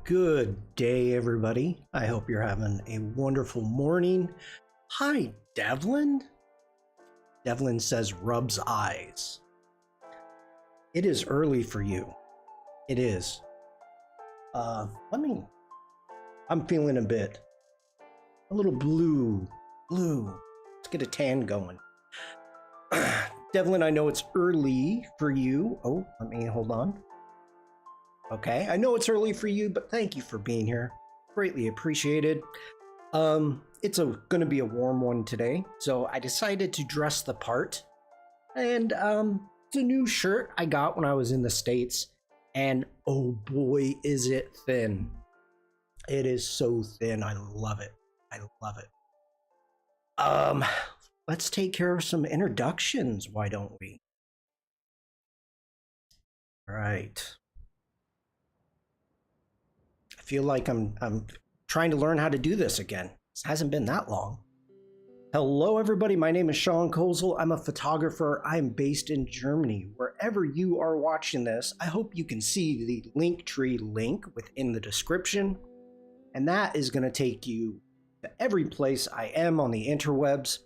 Good day, everybody. I hope you're having a wonderful morning. Hi, Devlin. Devlin says rubs eyes. It is early for you. It is. I'm feeling a little blue. Let's get a tan going. Devlin, I know it's early for you. Oh, hold on. Okay, I know it's early for you, but thank you for being here. Greatly appreciated. It's going to be a warm one today, so I decided to dress the part. And it's a new shirt I got when I was in the States, and oh boy, is it thin. It is so thin. I love it. Let's take care of some introductions, why don't we? All right. I feel like I'm trying to learn how to do this again. It hasn't been that long. Hello, everybody. My name is Shawn. I'm a photographer. I'm based in Germany. Wherever you are watching this, I hope you can see the Linktree link within the description. And that is going to take you to every place I am on the interwebs.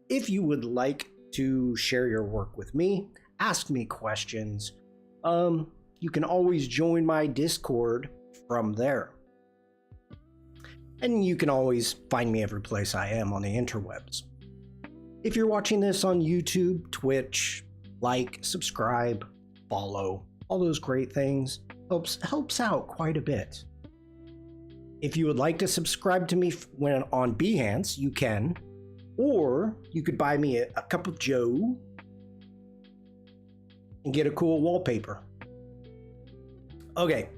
If you would like to share your work with me, ask me questions, you can always join my Discord from there. And you can always find me every place I am on the interwebs. If you're watching this on YouTube, Twitch, like, subscribe, follow, all those great things helps out quite a bit. If you would like to subscribe to me when on Behance, you can, or you could buy me a cup of Joe and get a cool wallpaper. Okay.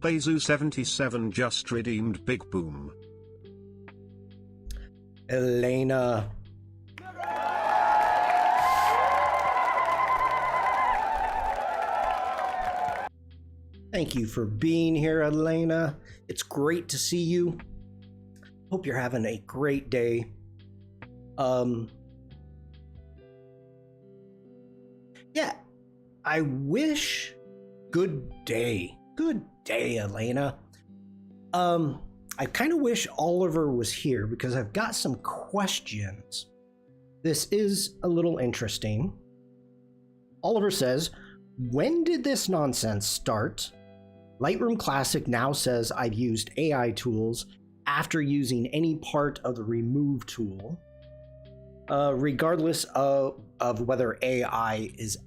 Bezu77 just redeemed Big Boom. Elena. Thank you for being here, Elena. It's great to see you. Hope you're having a great day. Yeah, I wish good day, Elena. I kind of wish Oliver was here because I've got some questions. This is a little interesting. Oliver says, when did this nonsense start? Lightroom Classic now says I've used AI tools after using any part of the remove tool, regardless of whether AI is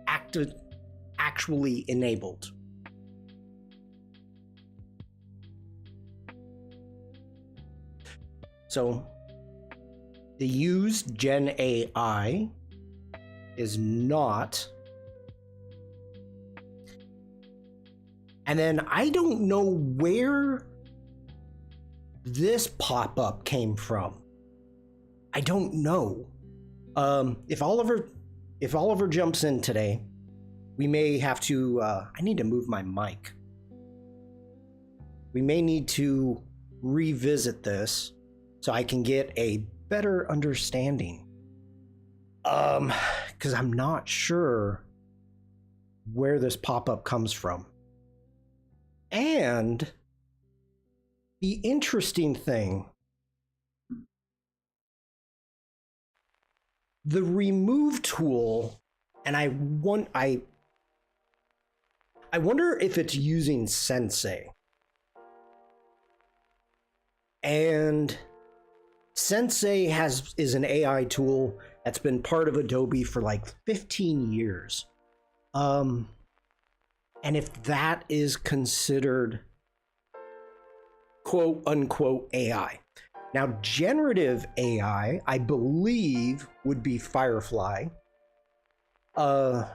actually enabled. So the used Gen AI is not. And then I don't know where this pop-up came from. I don't know. If Oliver jumps in today, we may have to, I need to move my mic. We may need to revisit this so I can get a better understanding. Because I'm not sure where this pop-up comes from. And the interesting thing, the remove tool, and I wonder if it's using Sensei. And Sensei is an AI tool that's been part of Adobe for like 15 years. And if that is considered quote unquote AI. Now, generative AI, I believe, would be Firefly. But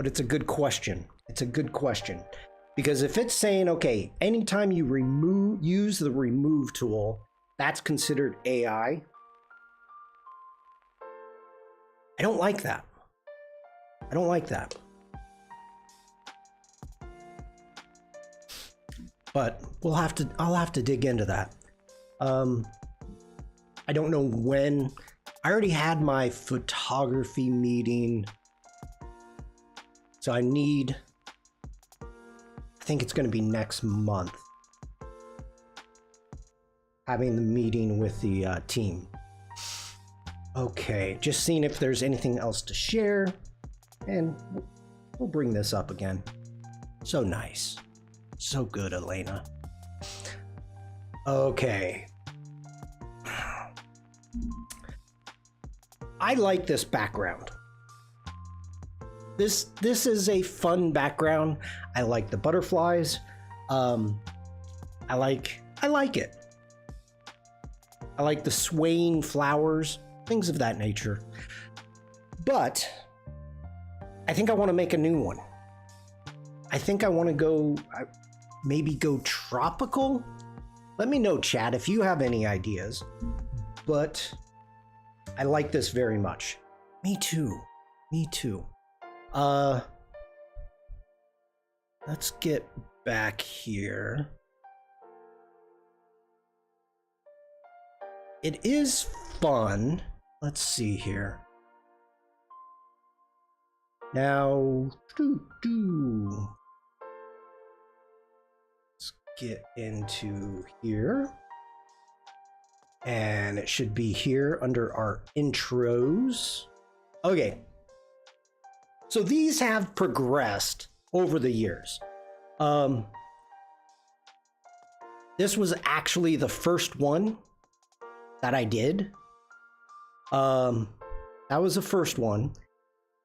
it's a good question. Because if it's saying, okay, anytime you use the remove tool, that's considered AI. I don't like that. But I'll have to dig into that. I don't know when I already had my photography meeting. So I think it's going to be next month, having the meeting with the team. Okay, just seeing if there's anything else to share, and we'll bring this up again. So nice. So good, Elena. Okay. I like this background. This is a fun background. I like the butterflies. I like it. I like the swaying flowers, things of that nature. But I think I want to make a new one. I think I want to go, maybe go tropical. Let me know, chat, if you have any ideas. But I like this very much. Me too. Me too. Let's get back here. It is fun. Let's see here. Now, let's get into here. And it should be here under our intros. Okay. So these have progressed over the years. This was actually the first one that I did. That was the first one.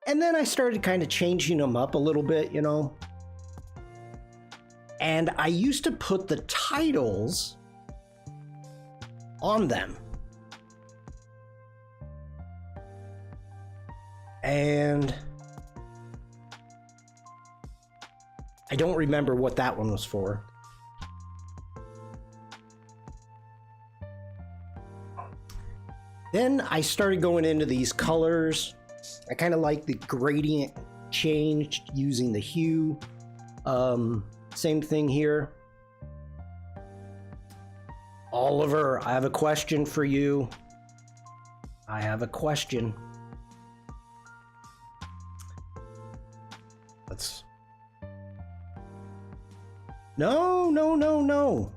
And then I started kind of changing them up a little bit, you know. And I used to put the titles on them. And I don't remember what that one was for. Then I started going into these colors. I kind of like the gradient changed using the hue. Same thing here. Oliver, I have a question for you. I have a question. Let's... No, no, no, no.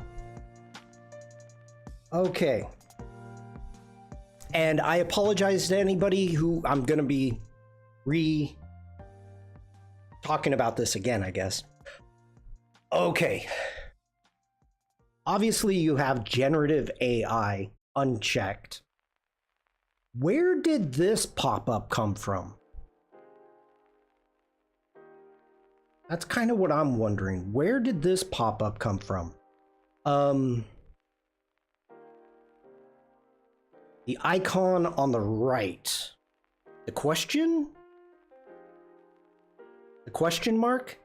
Okay. And I apologize to anybody who I'm going to be talking about this again, I guess. Okay. Obviously, you have generative AI unchecked. Where did this pop-up come from? That's kind of what I'm wondering. Where did this pop-up come from? The icon on the right. The question? The question mark?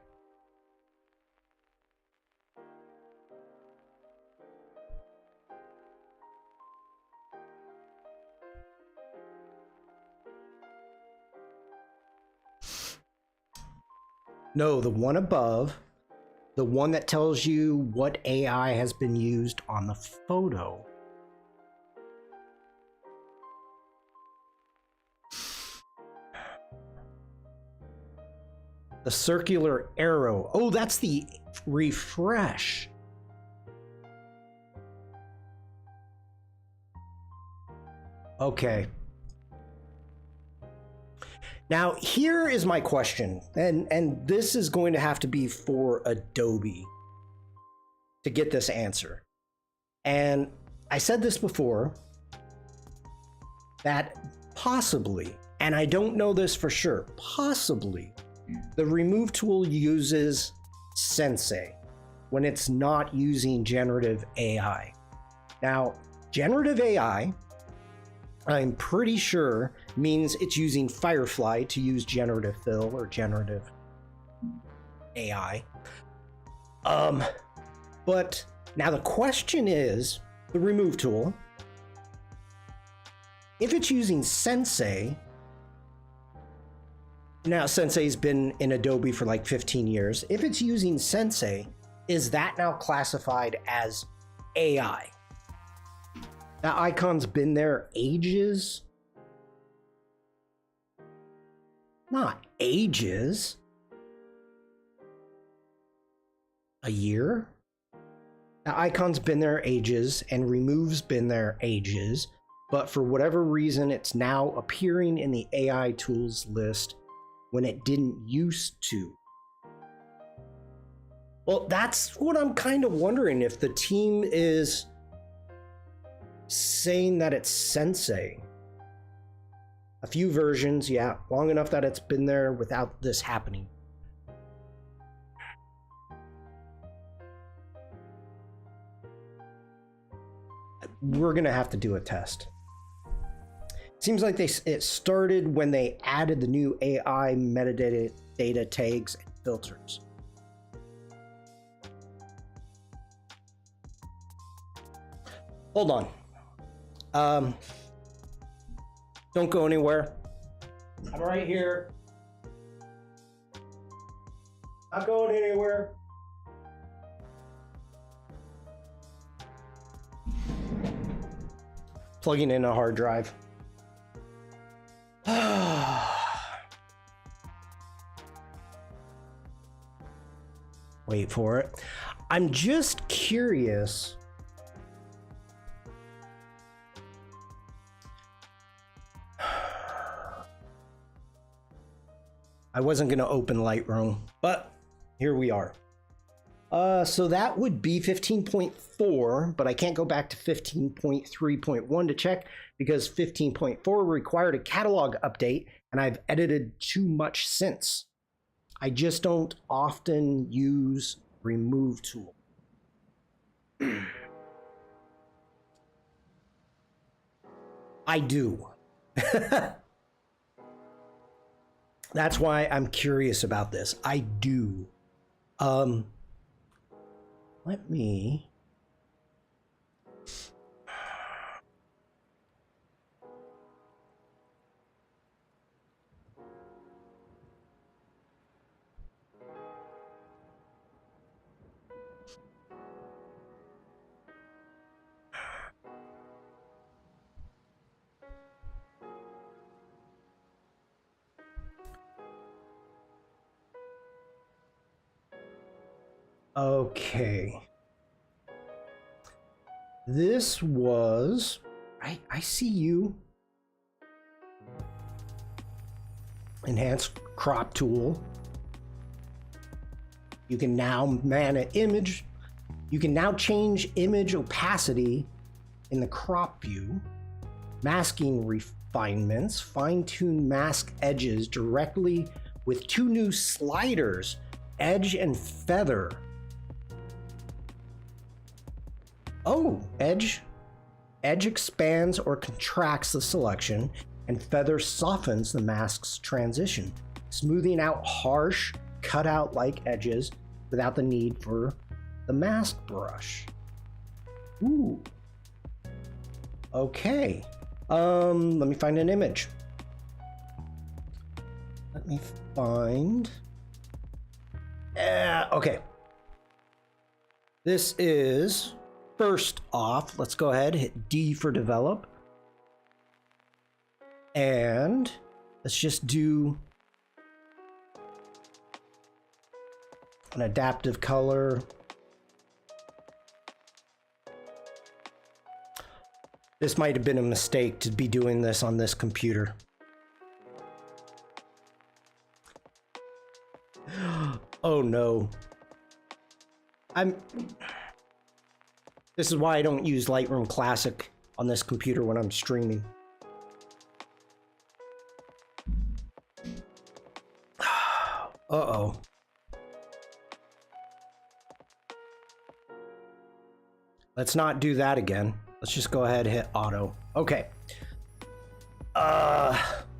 No, the one above, the one that tells you what AI has been used on the photo. The circular arrow. Oh, that's the refresh. Okay. Now, here is my question, and this is going to have to be for Adobe to get this answer. And I said this before, that possibly, and I don't know this for sure, possibly, the remove tool uses Sensei when it's not using generative AI. Now, generative AI, I'm pretty sure, means it's using Firefly to use generative fill or generative AI. But now the question is, the remove tool, if it's using Sensei, now Sensei's been in Adobe for like 15 years. If it's using Sensei, is that now classified as AI? That icon's been there ages. Not ages. A year? The icon's been there ages, and remove's been there ages, but for whatever reason, it's now appearing in the AI tools list when it didn't used to. Well, that's what I'm kind of wondering, if the team is saying that it's sensei. A few versions, yeah, long enough that it's been there without this happening. We're gonna have to do a test. Seems like it started when they added the new AI metadata tags and filters. Hold on. Don't go anywhere. I'm right here. Not going anywhere. Plugging in a hard drive. Wait for it. I'm just curious. I wasn't going to open Lightroom, but here we are. So that would be 15.4, but I can't go back to 15.3.1 to check because 15.4 required a catalog update, and I've edited too much since. I just don't often use remove tool. I do. That's why I'm curious about this. I do. Let me... Okay. This was... I see you. Enhance crop tool. You can now manage image. You can now change image opacity in the crop view. Masking refinements. Fine-tune mask edges directly with two new sliders, edge and feather. Oh, edge expands or contracts the selection, and feather softens the mask's transition, smoothing out harsh, cutout-like edges without the need for the mask brush. Ooh. Okay. Let me find an image. Let me find... okay. This is... First off, let's go ahead, hit D for develop. And let's just do an adaptive color. This might have been a mistake to be doing this on this computer. Oh no. This is why I don't use Lightroom Classic on this computer when I'm streaming. Uh-oh. Let's not do that again. Let's just go ahead and hit auto. Okay.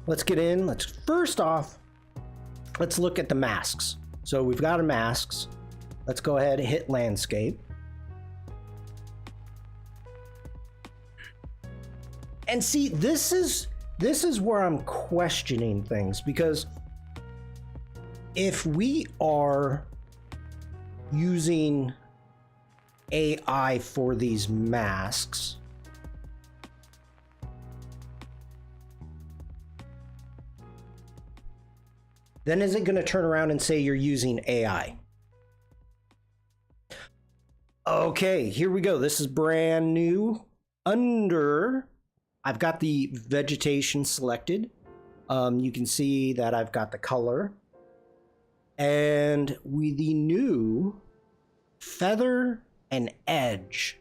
Let's get in. First off, let's look at the masks. So we've got our masks. Let's go ahead and hit landscape. And see, this is where I'm questioning things, because if we are using AI for these masks, then is it going to turn around and say you're using AI? Okay, here we go. This is brand new. I've got the vegetation selected. You can see that I've got the color. And with the new feather and edge.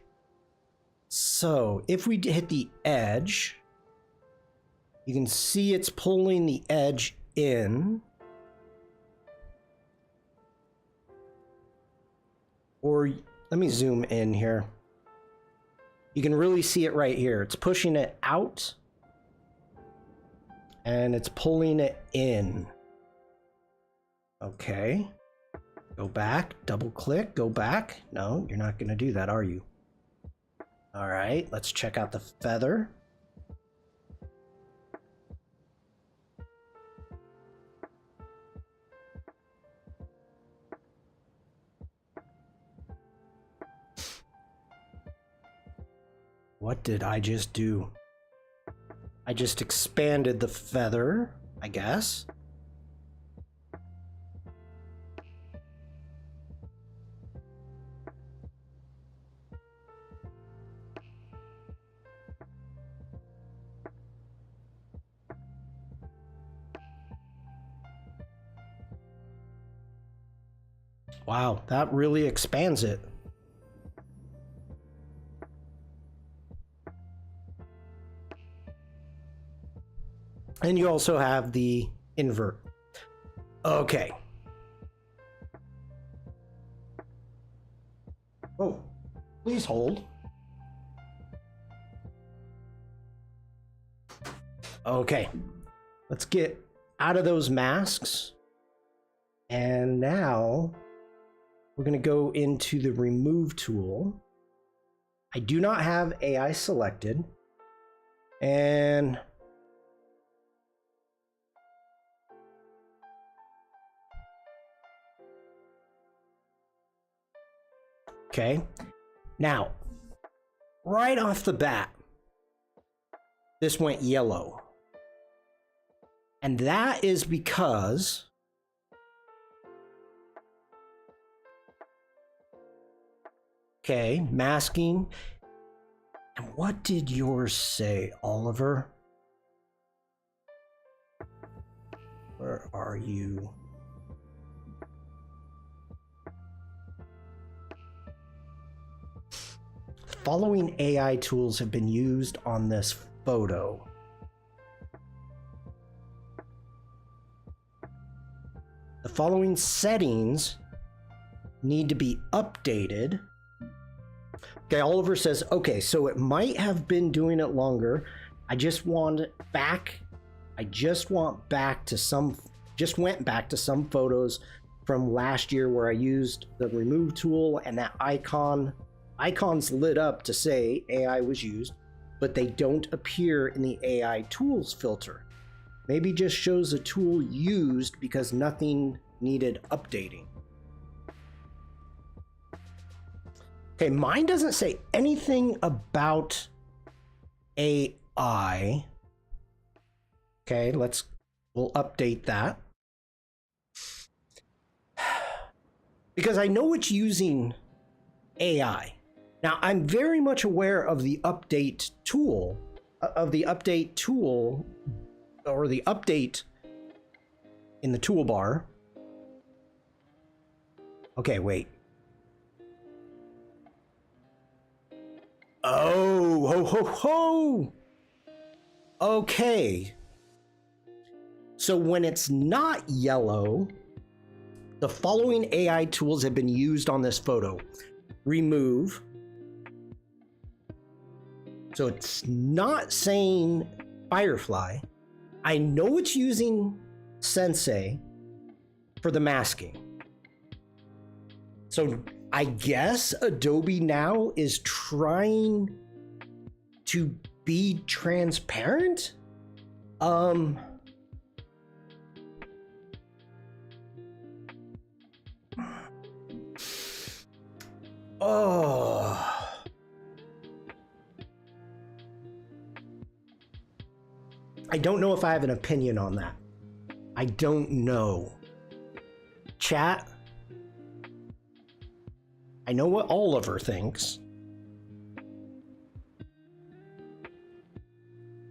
So if we hit the edge, you can see it's pulling the edge in. Or let me zoom in here. You can really see it right here. It's pushing it out and it's pulling it in. Okay. Go back, double click, go back. No, you're not going to do that, are you? All right, let's check out the feather. What did I just do? I just expanded the feather, I guess. Wow, that really expands it. And you also have the invert. Okay. Oh, please hold. Okay, let's get out of those masks. And now we're going to go into the remove tool. I do not have AI selected. And okay, now, right off the bat, this went yellow. And that is because okay, masking. And what did yours say, Oliver? Where are you? Following AI tools have been used on this photo. The following settings need to be updated. Okay, Oliver says, okay, so it might have been doing it longer. I just want it back. I just went back to some photos from last year where I used the remove tool and that icons lit up to say AI was used, but they don't appear in the AI tools filter. Maybe just shows a tool used because nothing needed updating. Okay, mine doesn't say anything about AI. Okay, we'll update that. Because I know it's using AI. Now, I'm very much aware of the update tool, or the update in the toolbar. Okay, wait. Oh, ho, ho, ho. Okay. So when it's not yellow, the following AI tools have been used on this photo. Remove. So it's not saying Firefly. I know it's using Sensei for the masking. So I guess Adobe now is trying to be transparent. Oh. I don't know if I have an opinion on that. I don't know. Chat, I know what Oliver thinks.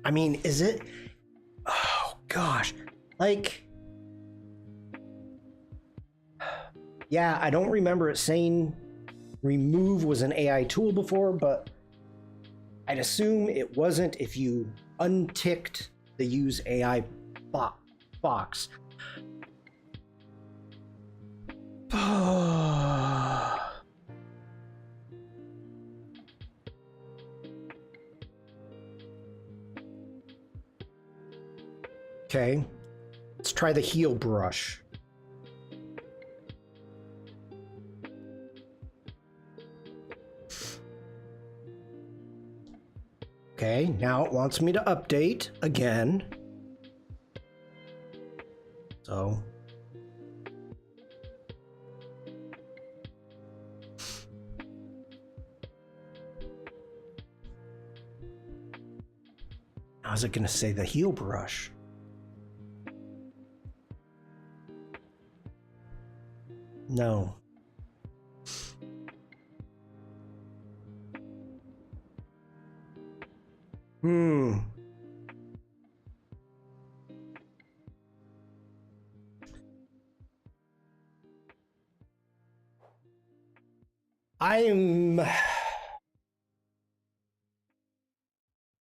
I mean, is it? Oh, gosh. Like, yeah, I don't remember it saying remove was an AI tool before, but I'd assume it wasn't if you unticked the use AI box. Okay, let's try the heel brush. Okay, now it wants me to update again. So. How's it gonna say the heel brush? No.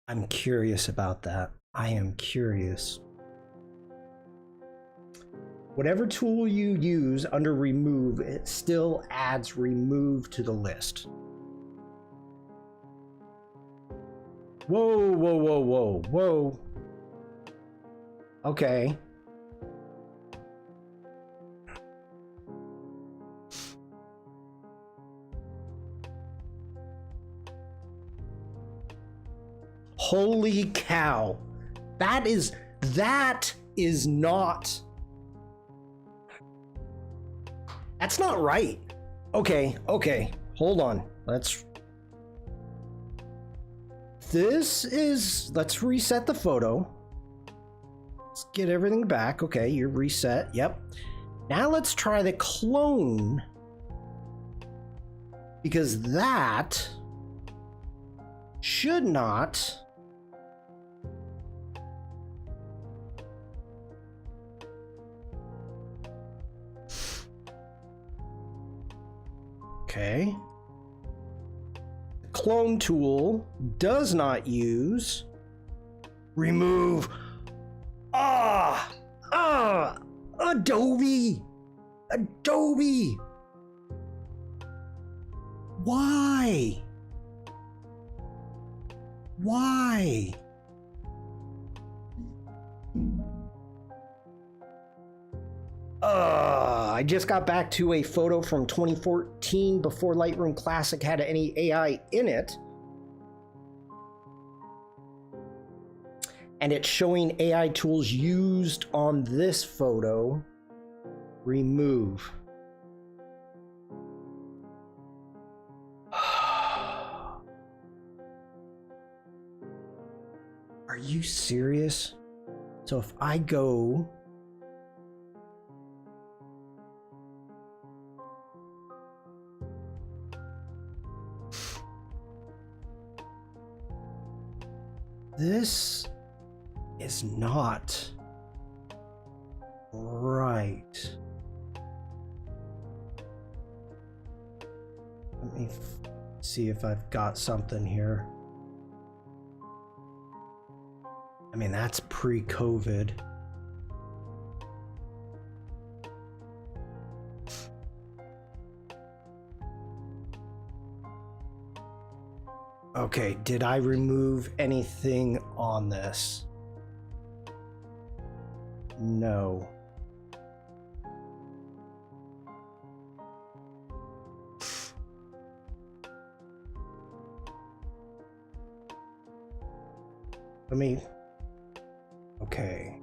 I'm curious about that. I am curious. Whatever tool you use under remove, it still adds remove to the list. Whoa, whoa, whoa, whoa, whoa. Okay. Holy cow. That is not. That's not right. Okay. Hold on. Let's reset the photo. Let's get everything back. Okay, you're reset. Yep. Now let's try the clone. Because that should not. Okay. The clone tool does not use remove. Adobe. Why? I just got back to a photo from 2014 before Lightroom Classic had any AI in it. And it's showing AI tools used on this photo. Remove. Are you serious? So if I go this is not right. Let me see if I've got something here. I mean, that's pre-COVID. Okay, did I remove anything on this? No. Let me. Okay.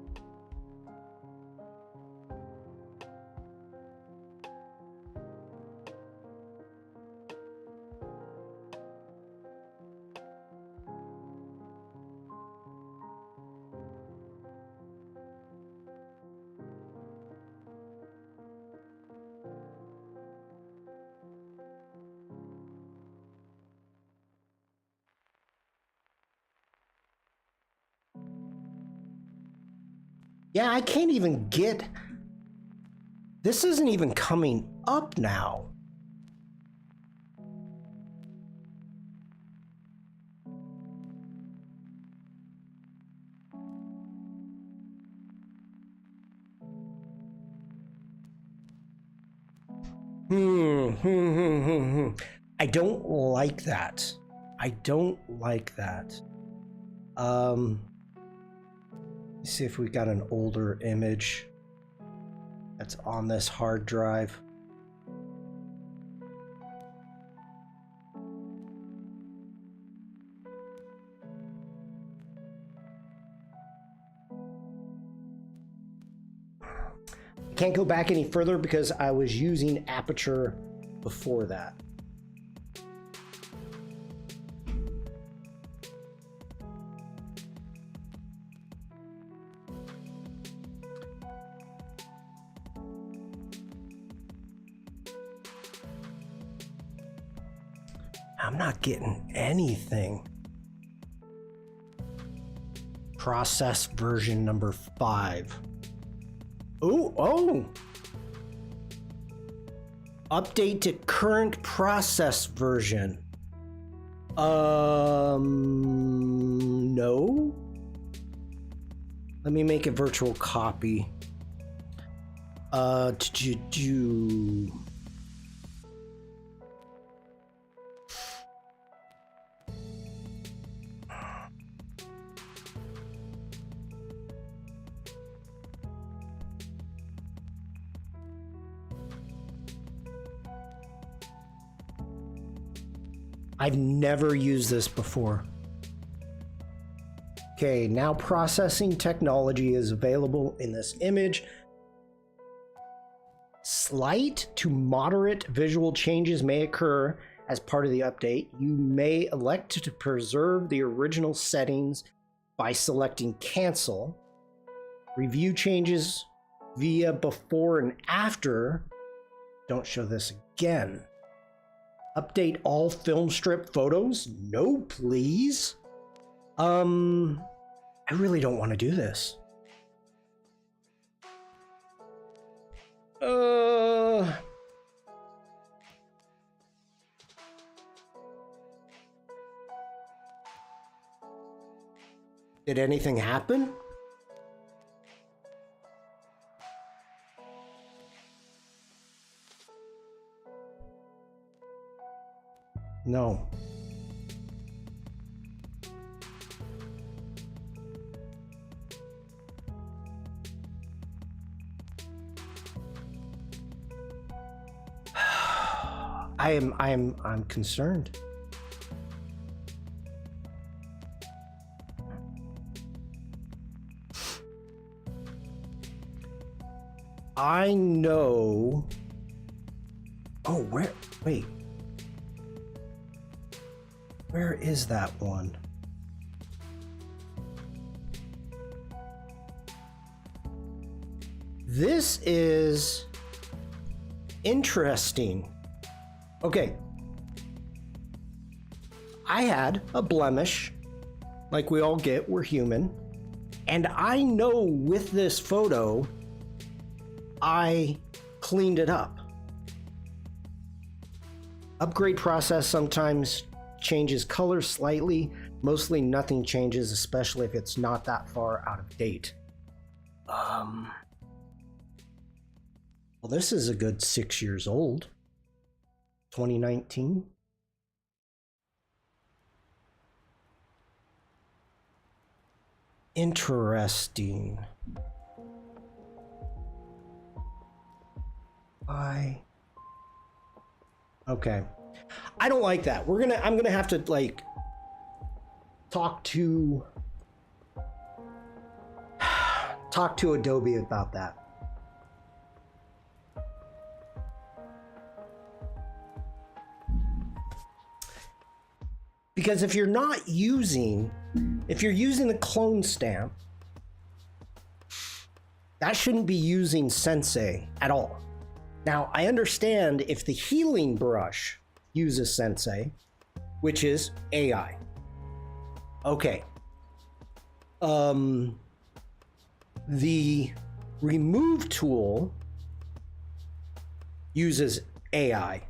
Yeah, I can't even get... This isn't even coming up now. I don't like that. I don't like that. Let's see if we got an older image that's on this hard drive. I can't go back any further because I was using Aperture before that. I'm not getting anything. Process version number 5. Oh! Update to current process version. No. Let me make a virtual copy. I've never used this before. Okay, now processing technology is available in this image. Slight to moderate visual changes may occur as part of the update. You may elect to preserve the original settings by selecting cancel. Review changes via before and after. Don't show this again. Update all film strip photos? No, please. I really don't want to do this. Did anything happen? No. I'm concerned. I know. Oh, wait. Where is that one? This is interesting. Okay. I had a blemish, like we all get, we're human. And I know with this photo, I cleaned it up. Upgrade process sometimes changes color slightly. Mostly nothing changes, especially if it's not that far out of date. Well, this is a good 6 years old. 2019. Interesting. Okay. I don't like that. I'm gonna have to like talk to Adobe about that. Because if you're using the clone stamp, that shouldn't be using Sensei at all. Now, I understand if the healing brush uses Sensei, which is AI. Okay. The remove tool uses AI.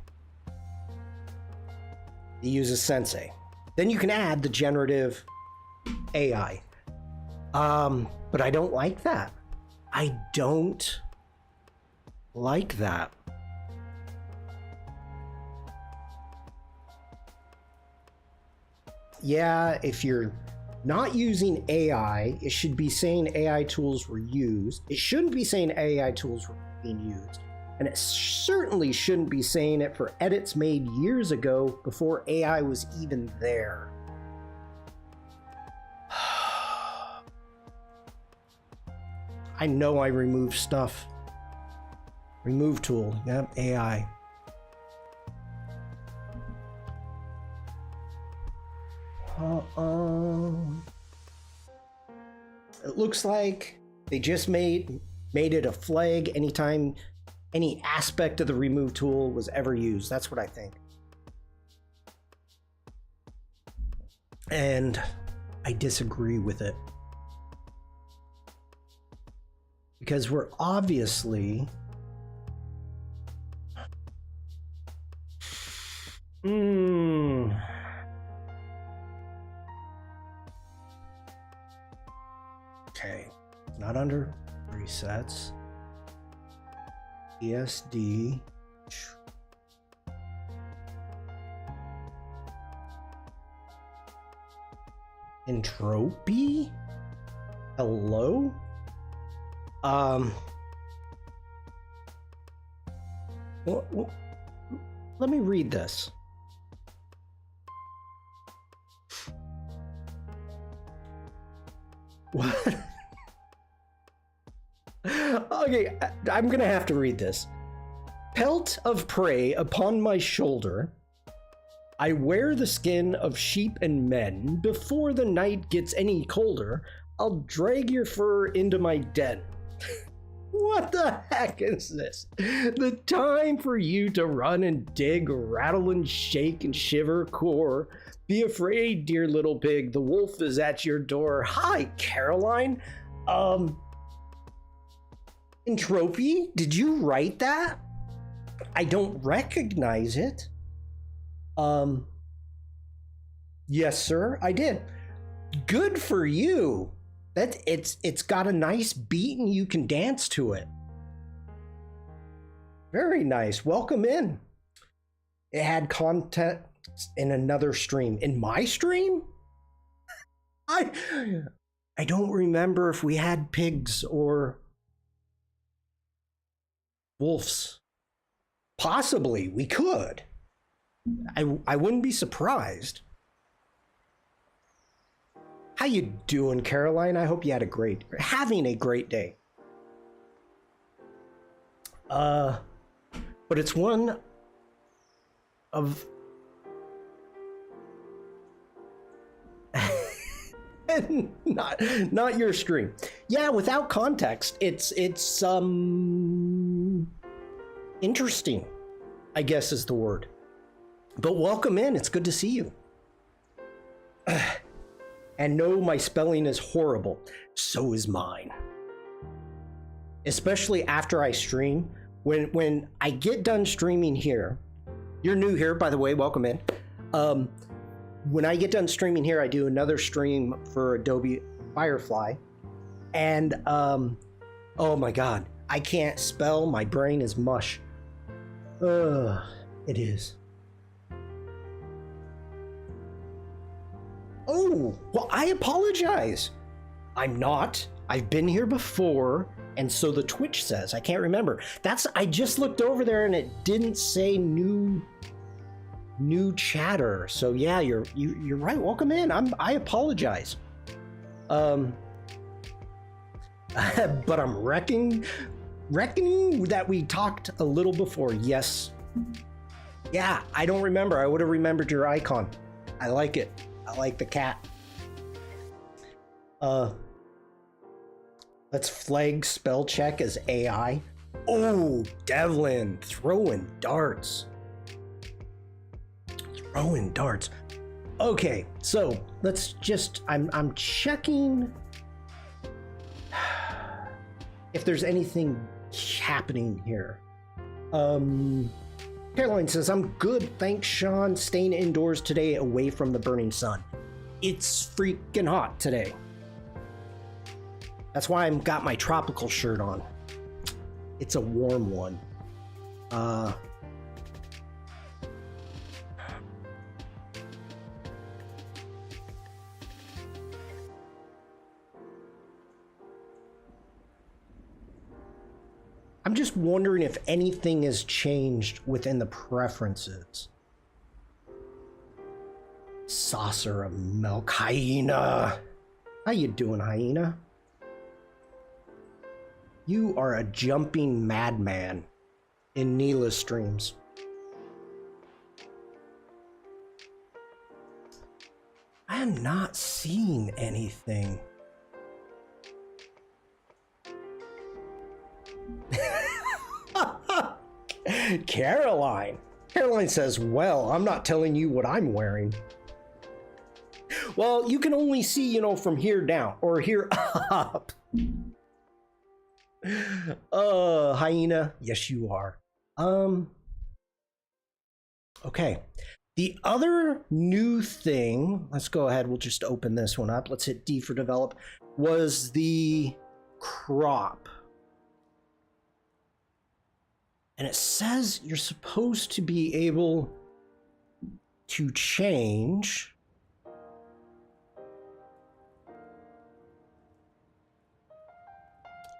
It uses Sensei. Then you can add the generative AI. But I don't like that. I don't like that. Yeah, if you're not using AI, it should be saying AI tools were used. It shouldn't be saying AI tools were being used. And it certainly shouldn't be saying it for edits made years ago before AI was even there. I know I removed stuff. Remove tool, yep, AI. It looks like they just made it a flag anytime any aspect of the remove tool was ever used. That's what I think. And I disagree with it. Because we're obviously okay, not under presets. ESD. Entropy? Hello? Well, let me read this. What? Okay, I'm gonna have to read this. Pelt of prey upon my shoulder, I wear the skin of sheep and men. Before the night gets any colder, I'll drag your fur into my den. What the heck is this? The time for you to run and dig, rattle and shake and shiver, core. Be afraid, dear little pig, the wolf is at your door. Hi, Caroline. Entropy, did you write that? I don't recognize it. Yes, sir, I did. Good for you. It's got a nice beat and you can dance to it. Very nice. Welcome in. It had content in another stream. In my stream? I don't remember if we had pigs or wolves. Possibly we could. I wouldn't be surprised. How you doing, Caroline? I hope you had having a great day. But it's one of not your stream. Yeah, without context, it's interesting, I guess is the word. But welcome in. It's good to see you. And no, my spelling is horrible. So is mine. Especially after I stream. When I get done streaming here, you're new here, by the way, welcome in. When I get done streaming here, I do another stream for Adobe Firefly. And, oh my God, I can't spell. My brain is mush. It is. Oh, well, I apologize. I'm not. I've been here before, and so the Twitch says. I can't remember. I just looked over there and it didn't say new chatter. So yeah, you're right. Welcome in. I apologize. But I'm reckoning that we talked a little before. Yes. Yeah, I don't remember. I would have remembered your icon. I like it. I like the cat. Let's flag spell check as AI. Oh, Devlin throwing darts. Okay, so let's just I'm checking. if there's anything happening here. Caroline says, I'm good, thanks, Shawn. Staying indoors today away from the burning sun. It's freaking hot today. That's why I've got my tropical shirt on. It's a warm one. I'm just wondering if anything has changed within the preferences. Saucer of milk, hyena. How you doing, hyena? You are a jumping madman in Neela's streams. I am not seeing anything. Caroline. Caroline says, well, I'm not telling you what I'm wearing. Well, you can only see, from here down or here up. Hyena. Yes, you are. Okay. The other new thing, let's go ahead. We'll just open this one up. Let's hit D for develop, was the crop. And it says you're supposed to be able to change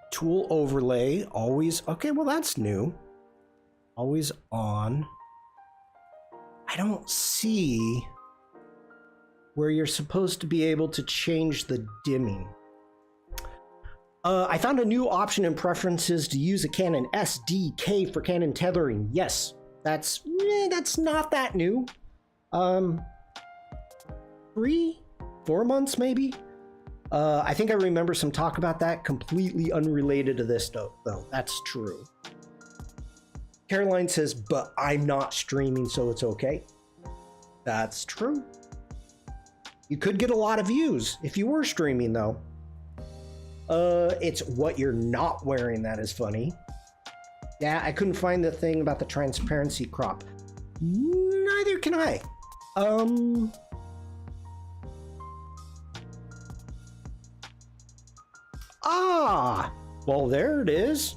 tool overlay, always. Okay, well, that's new. Always on. I don't see where you're supposed to be able to change the dimming. I found a new option in preferences to use a Canon SDK for Canon tethering. Yes, that's not that new. 3-4 months maybe. I think I remember some talk about that, completely unrelated to this though. That's true. Caroline says, but I'm not streaming, so it's okay. That's true. You could get a lot of views if you were streaming though. It's what you're not wearing that is funny. Yeah, I couldn't find the thing about the transparency crop. Neither can I. Well, there it is.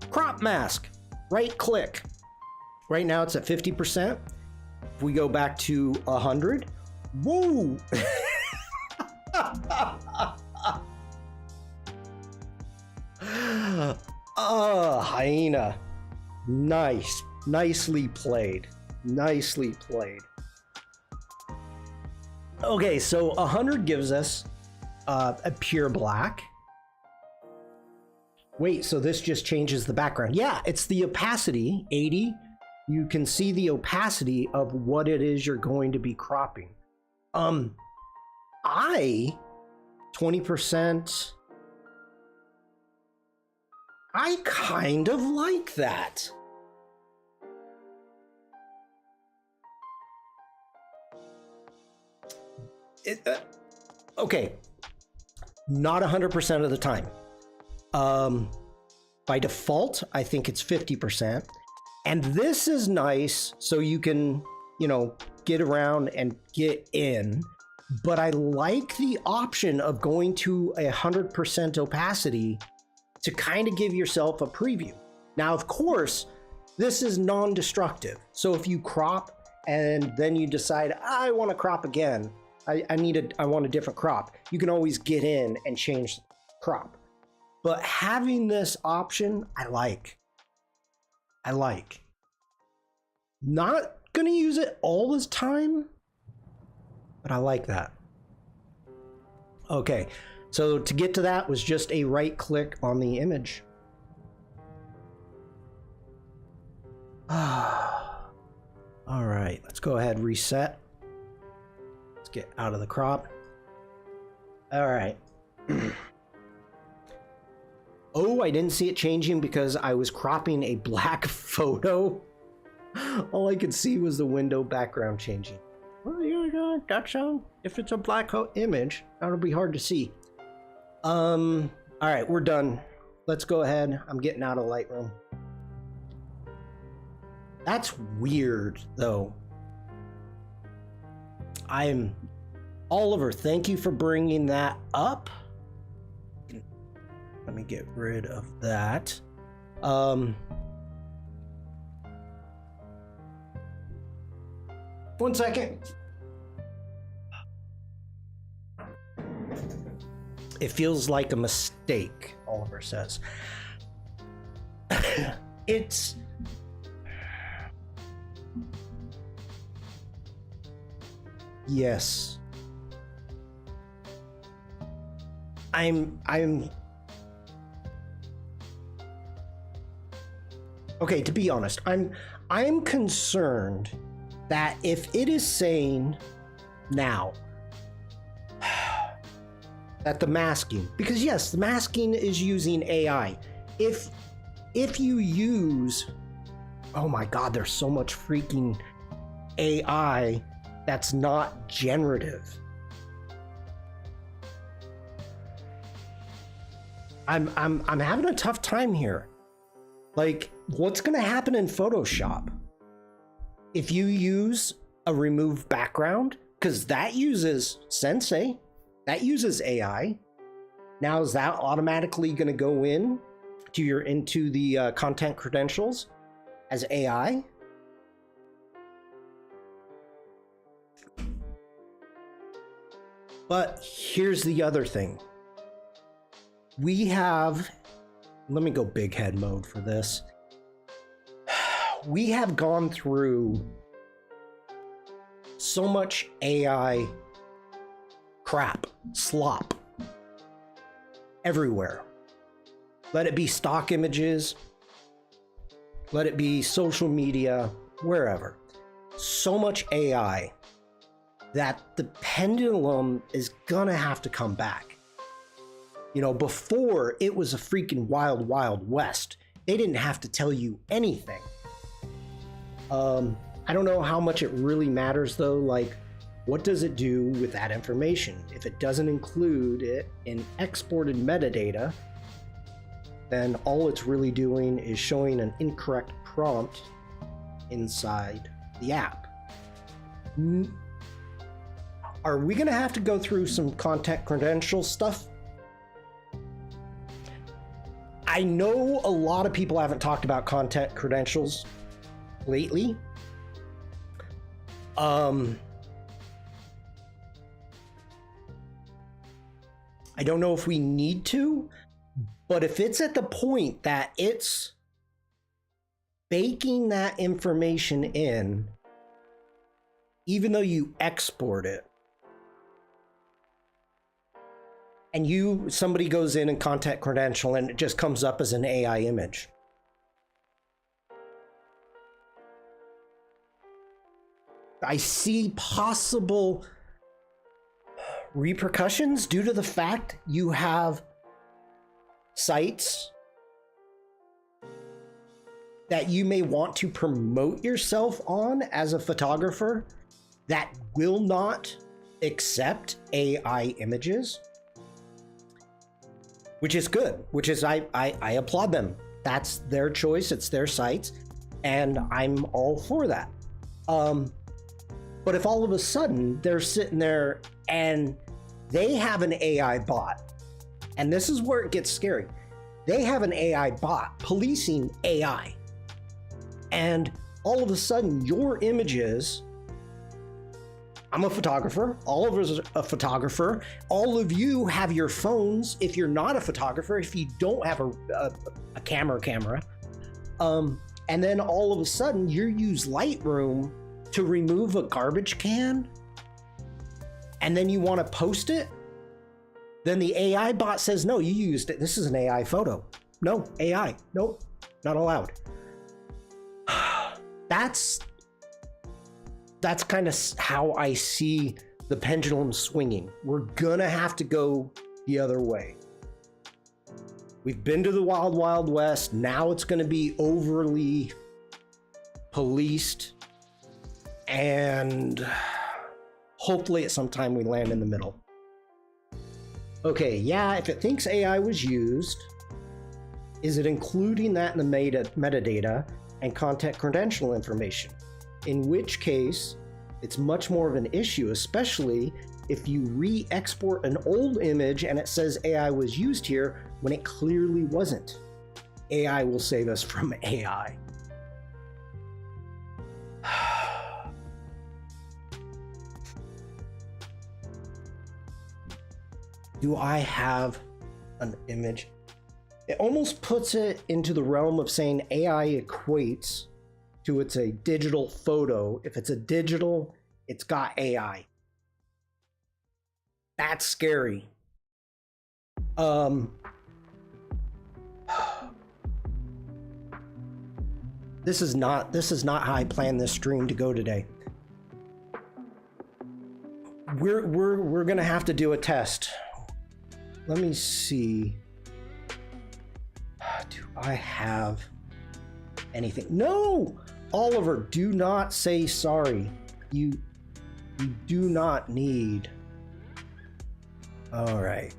Crop mask. Right click. Right now it's at 50%. If we go back to 100, whoa! Hyena. Nice. Nicely played. Nicely played. Okay, so 100 gives us a pure black. Wait, so this just changes the background. Yeah, it's the opacity, 80. You can see the opacity of what it is you're going to be cropping. 20%. I kind of like that. Okay, not 100% of the time. By default, I think it's 50%. And this is nice, so you can, get around and get in. But I like the option of going to 100% opacity to kind of give yourself a preview. Now, of course, this is non-destructive. So if you crop and then you decide, I want to crop again, I want a different crop, you can always get in and change crop. But having this option, I like. Not gonna use it all this time, but I like that. Okay, so to get to that was just a right click on the image. All right, let's go ahead, reset. Let's get out of the crop. All right. Oh, I didn't see it changing because I was cropping a black photo. All I could see was the window background changing. Well, yeah, that's if it's a black image, that'll be hard to see. All right, we're done. let's go ahead. I'm getting out of Lightroom. That's weird, though. Oliver, thank you for bringing that up. Let me get rid of that. One second. It feels like a mistake, Oliver says. It's... Yes. I'm okay, to be honest, I'm concerned that if it is saying now that the masking, because yes, the masking is using AI. If you use, oh my God, there's so much freaking AI that's not generative. I'm having a tough time here. Like, what's gonna happen in Photoshop if you use a remove background? Because that uses Sensei, that uses AI. Now, is that automatically gonna go into the content credentials as AI? But here's the other thing. We have, let me go big head mode for this. We have gone through so much AI crap, slop, everywhere. Let it be stock images, let it be social media, wherever. So much AI that the pendulum is gonna have to come back. You know, before it was a freaking wild, wild west. They didn't have to tell you anything. I don't know how much it really matters though. Like, what does it do with that information? If it doesn't include it in exported metadata, then all it's really doing is showing an incorrect prompt inside the app. Are we gonna have to go through some content credential stuff? I know a lot of people haven't talked about content credentials lately. I don't know if we need to, but if it's at the point that it's baking that information in, even though you export it, and somebody goes in and content credential and it just comes up as an AI image. I see possible repercussions due to the fact you have sites that you may want to promote yourself on as a photographer that will not accept AI images. Which is good, which is, I applaud them. That's their choice, it's their sites, and I'm all for that. But if all of a sudden they're sitting there and they have an AI bot, and this is where it gets scary, they have an AI bot policing AI, and all of a sudden your images, I'm a photographer, Oliver's a photographer, all of you have your phones. If you're not a photographer, if you don't have a camera, and then all of a sudden you use Lightroom to remove a garbage can, and then you want to post it, then the AI bot says, no, you used it. This is an AI photo. No, AI, nope, not allowed. That's kind of how I see the pendulum swinging. We're gonna have to go the other way. We've been to the wild, wild west. Now it's gonna be overly policed, and hopefully at some time we land in the middle. Okay, yeah, if it thinks AI was used, Is it including that in the metadata and content credential information? In which case, it's much more of an issue, especially if you re-export an old image and it says AI was used here when it clearly wasn't. AI will save us from AI. Do I have an image? It almost puts it into the realm of saying AI equates to it's a digital photo. If it's a digital, it's got AI. That's scary. This is not how I planned this stream to go today. We're gonna have to do a test. Let me see. Do I have anything? No! Oliver, do not say sorry. You do not need. All right.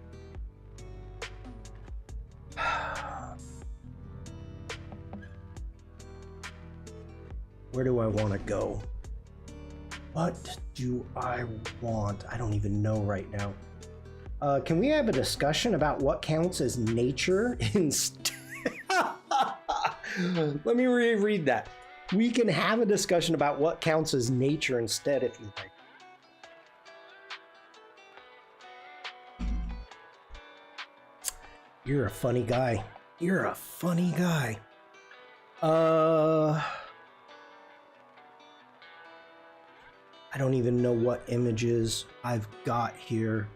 Where do I want to go? What do I want? I don't even know right now. Can we have a discussion about what counts as nature instead? Let me reread that. We can have a discussion about what counts as nature instead if you like. You're a funny guy. You're a funny guy. I don't even know what images I've got here.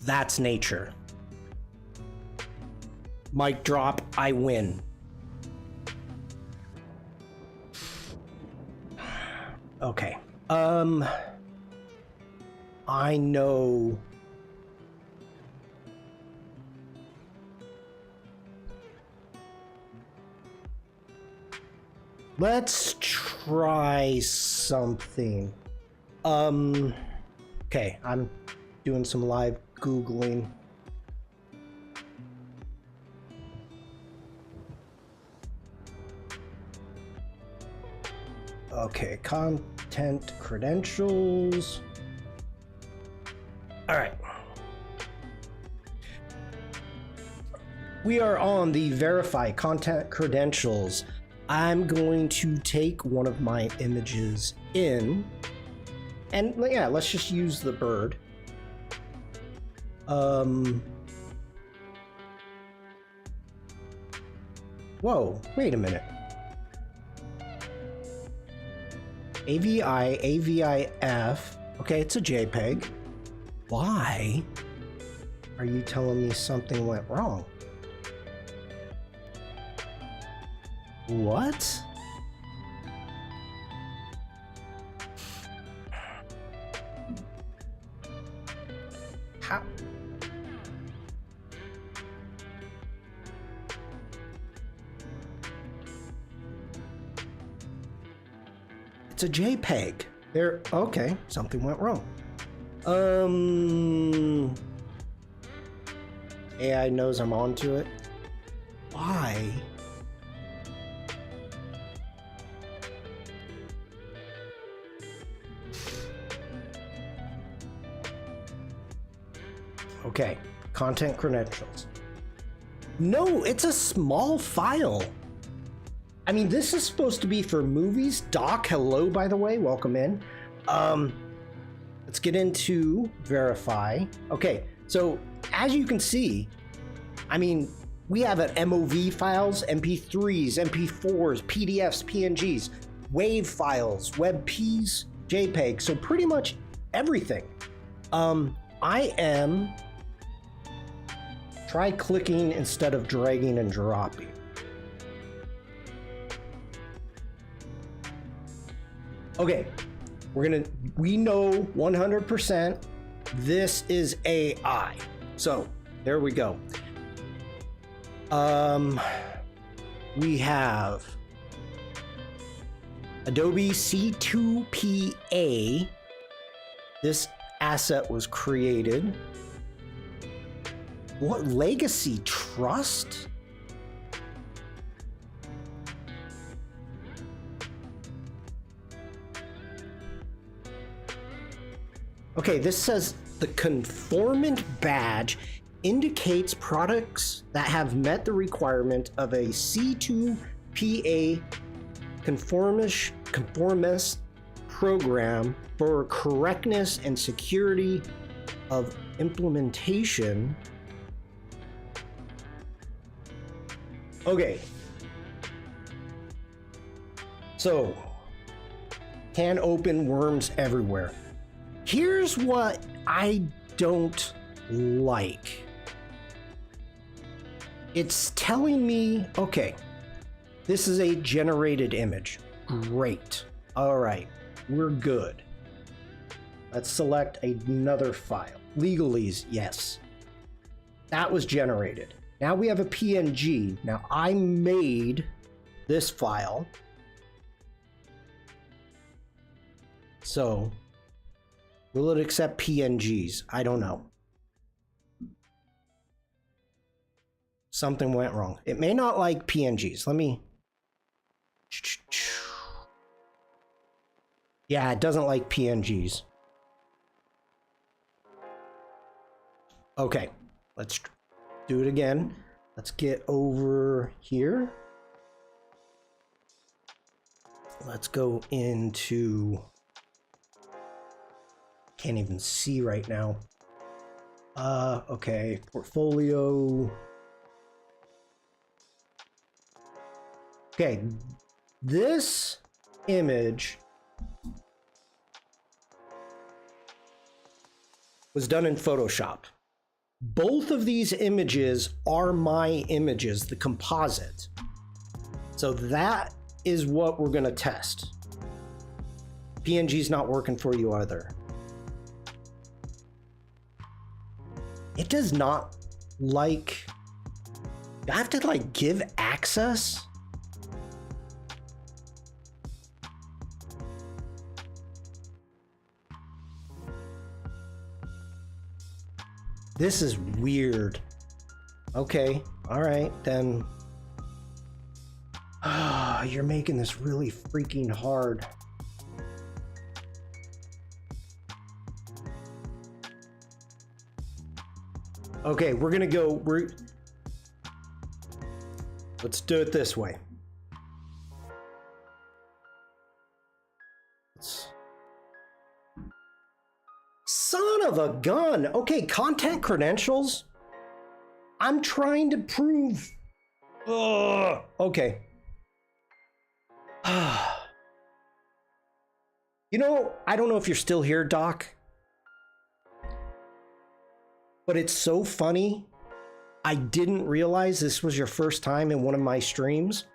That's nature. Mic drop, I win. Okay. I know. Let's try something. Okay, I'm doing some live Googling. Okay, content credentials. All right. We are on the verify content credentials. I'm going to take one of my images in, and yeah, let's just use the bird. Whoa, wait a minute. AVI, AVIF. Okay, it's a JPEG. Why are you telling me something went wrong? What? How? It's a JPEG. There. Okay, something went wrong. AI knows I'm onto it. Why? Okay, content credentials. No, it's a small file. I mean, this is supposed to be for movies. Doc, hello, by the way, welcome in. Let's get into verify. Okay, so as you can see, I mean, we have an MOV files, MP3s, MP4s, PDFs, PNGs, WAV files, WebPs, JPEG, so pretty much everything. I am try clicking instead of dragging and dropping. Okay, we know 100% this is AI. So there we go. We have Adobe C2PA. This asset was created. What legacy trust? Okay, this says the conformant badge indicates products that have met the requirement of a C2PA conformist program for correctness and security of implementation. Okay. So, can open worms everywhere. Here's what I don't like. It's telling me, okay, this is a generated image. Great. All right, we're good. Let's select another file. Legalese, yes. That was generated. Now we have a PNG. Now I made this file. So, will it accept PNGs? I don't know. Something went wrong. It may not like PNGs. Let me... Yeah, it doesn't like PNGs. Okay, let's do it again. Let's get over here. Let's go into... Can't even see right now. Okay, portfolio. Okay, this image was done in Photoshop. Both of these images are my images, the composite. So that is what we're gonna test. PNG's not working for you either. It does not like... I have to like give access? This is weird. Okay, all right, then. Ah, you're making this really freaking hard. Okay, we're gonna go, let's do it this way. Son of a gun. Okay, content credentials. I'm trying to prove. Ugh. Okay. You know, I don't know if you're still here, Doc. But it's so funny. I didn't realize this was your first time in one of my streams.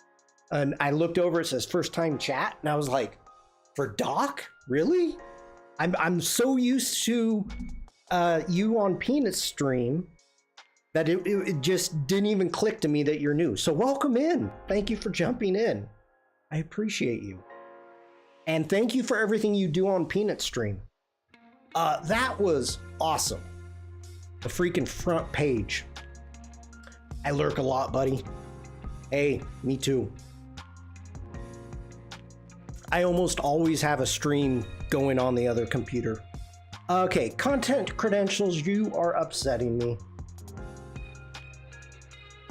And I looked over, it says first time chat. And I was like, for Doc? Really? I'm so used to you on Peanut's stream that it just didn't even click to me that you're new. So welcome in. Thank you for jumping in. I appreciate you. And thank you for everything you do on Peanut's stream. That was awesome. The freaking front page. I lurk a lot, buddy. Hey, me too. I almost always have a stream going on the other computer. Okay, content credentials, you are upsetting me.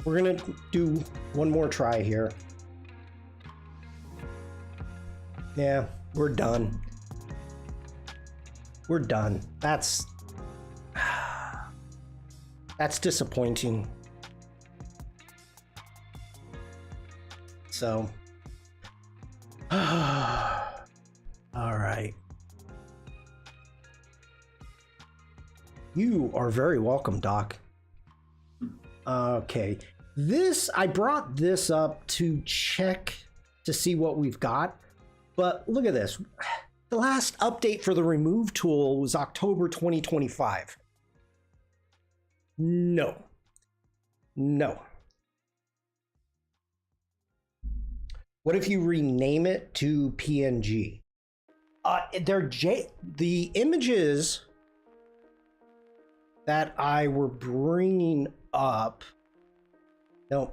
We're gonna do one more try here. Yeah, we're done. We're done. That's disappointing. So, all right. You are very welcome, Doc. Okay, I brought this up to check to see what we've got, but look at this. The last update for the remove tool was October 2025. No. What if you rename it to PNG? The images that I were bringing up. No.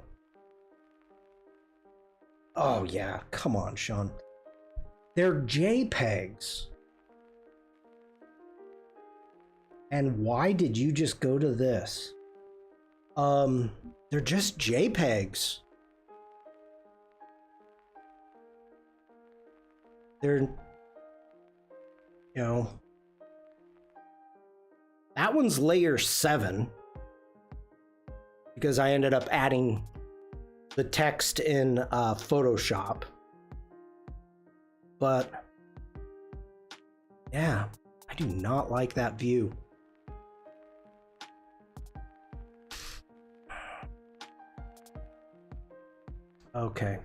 Oh yeah, come on, Shawn. They're JPEGs. And why did you just go to this? They're just JPEGs. They're, you know, that one's layer 7 because I ended up adding the text in Photoshop. But yeah, I do not like that view. Okay.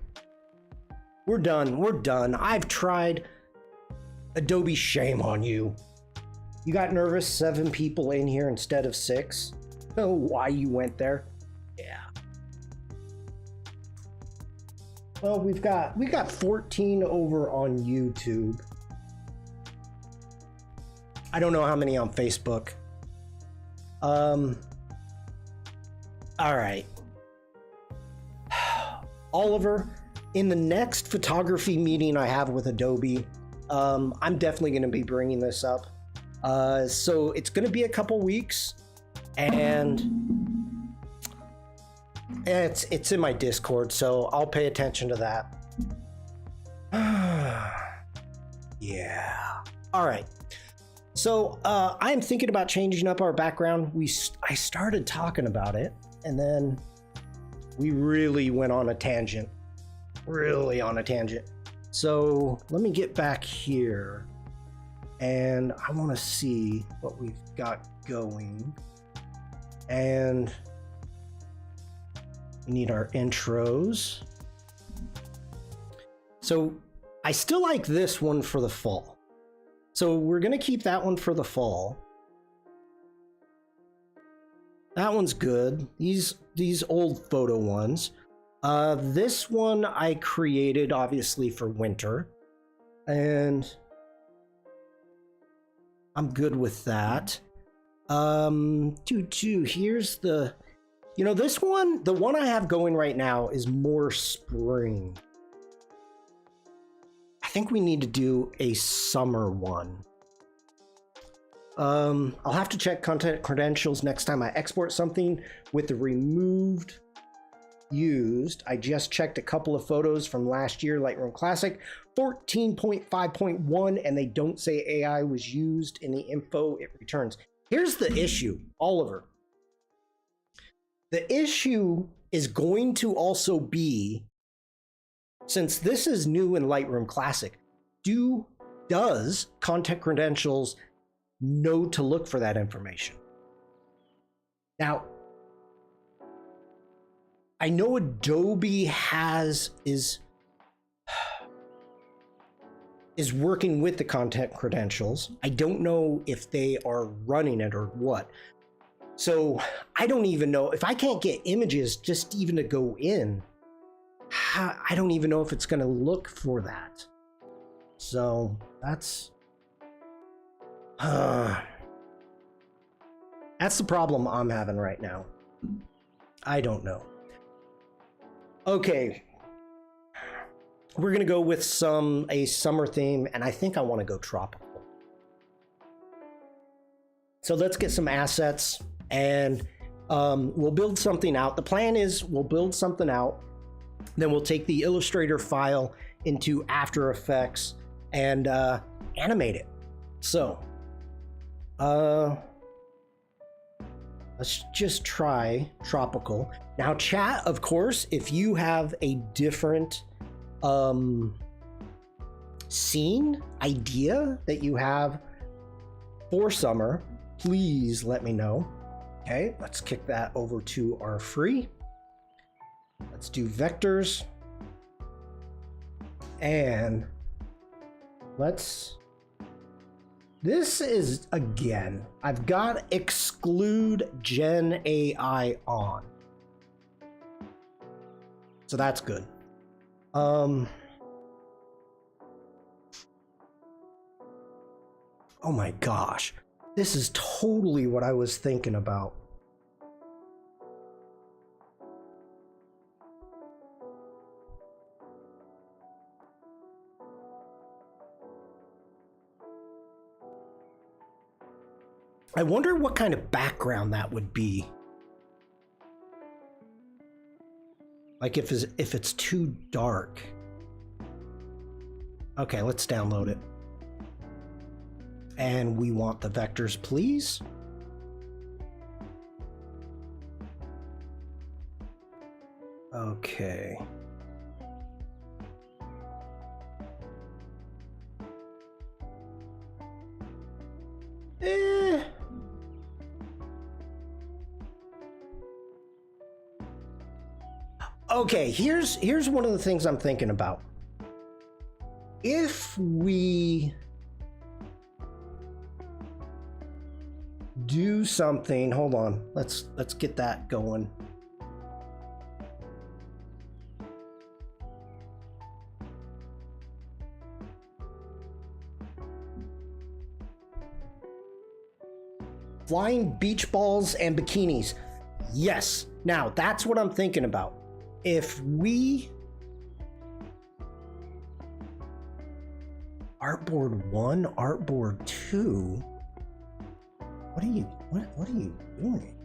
We're done. I've tried. Adobe, shame on you. You got nervous, 7 people in here instead of 6. Oh, why you went there? Yeah. Well, we got 14 over on YouTube. I don't know how many on Facebook. All right. Oliver, in the next photography meeting I have with Adobe, I'm definitely going to be bringing this up. So it's going to be a couple weeks, and it's in my Discord, so I'll pay attention to that. Yeah. All right. So I'm thinking about changing up our background. I started talking about it, and then we really went on a tangent. So let me get back here, and I want to see what we've got going. And we need our intros. So I still like this one for the fall. So we're going to keep that one for the fall. That one's good. These old photo ones. This one I created obviously for winter, and I'm good with that. Here's the, this one, the one I have going right now is more spring. I think we need to do a summer one. I'll have to check content credentials next time I export something with the removed used. I just checked a couple of photos from last year, Lightroom Classic 14.5.1, and they don't say AI was used in the info it returns. Here's the issue, Oliver. The issue is going to also be, since this is new in Lightroom Classic, does content credentials know to look for that information? Now, I know Adobe is working with the content credentials. I don't know if they are running it or what. So I don't even know if I can't get images just even to go in. I don't even know if it's going to look for that. So that's the problem I'm having right now. I don't know. Okay, we're gonna go with a summer theme, and I think I want to go tropical. So let's get some assets, and we'll build something out. The plan is we'll build something out, then we'll take the Illustrator file into After Effects and animate it. So let's just try tropical. Now, chat, of course, if you have a different scene idea that you have for summer, please let me know. Okay, let's kick that over to our free. Let's do vectors. And this is, again, I've got exclude Gen AI on. So that's good. Oh my gosh. This is totally what I was thinking about. I wonder what kind of background that would be. Like if it's too dark. Okay, let's download it. And we want the vectors, please. Okay. Okay, here's one of the things I'm thinking about. If we do something, hold on, let's get that going. Flying beach balls and bikinis. Yes. Now, that's what I'm thinking about. If we artboard 1, artboard 2, what are you doing?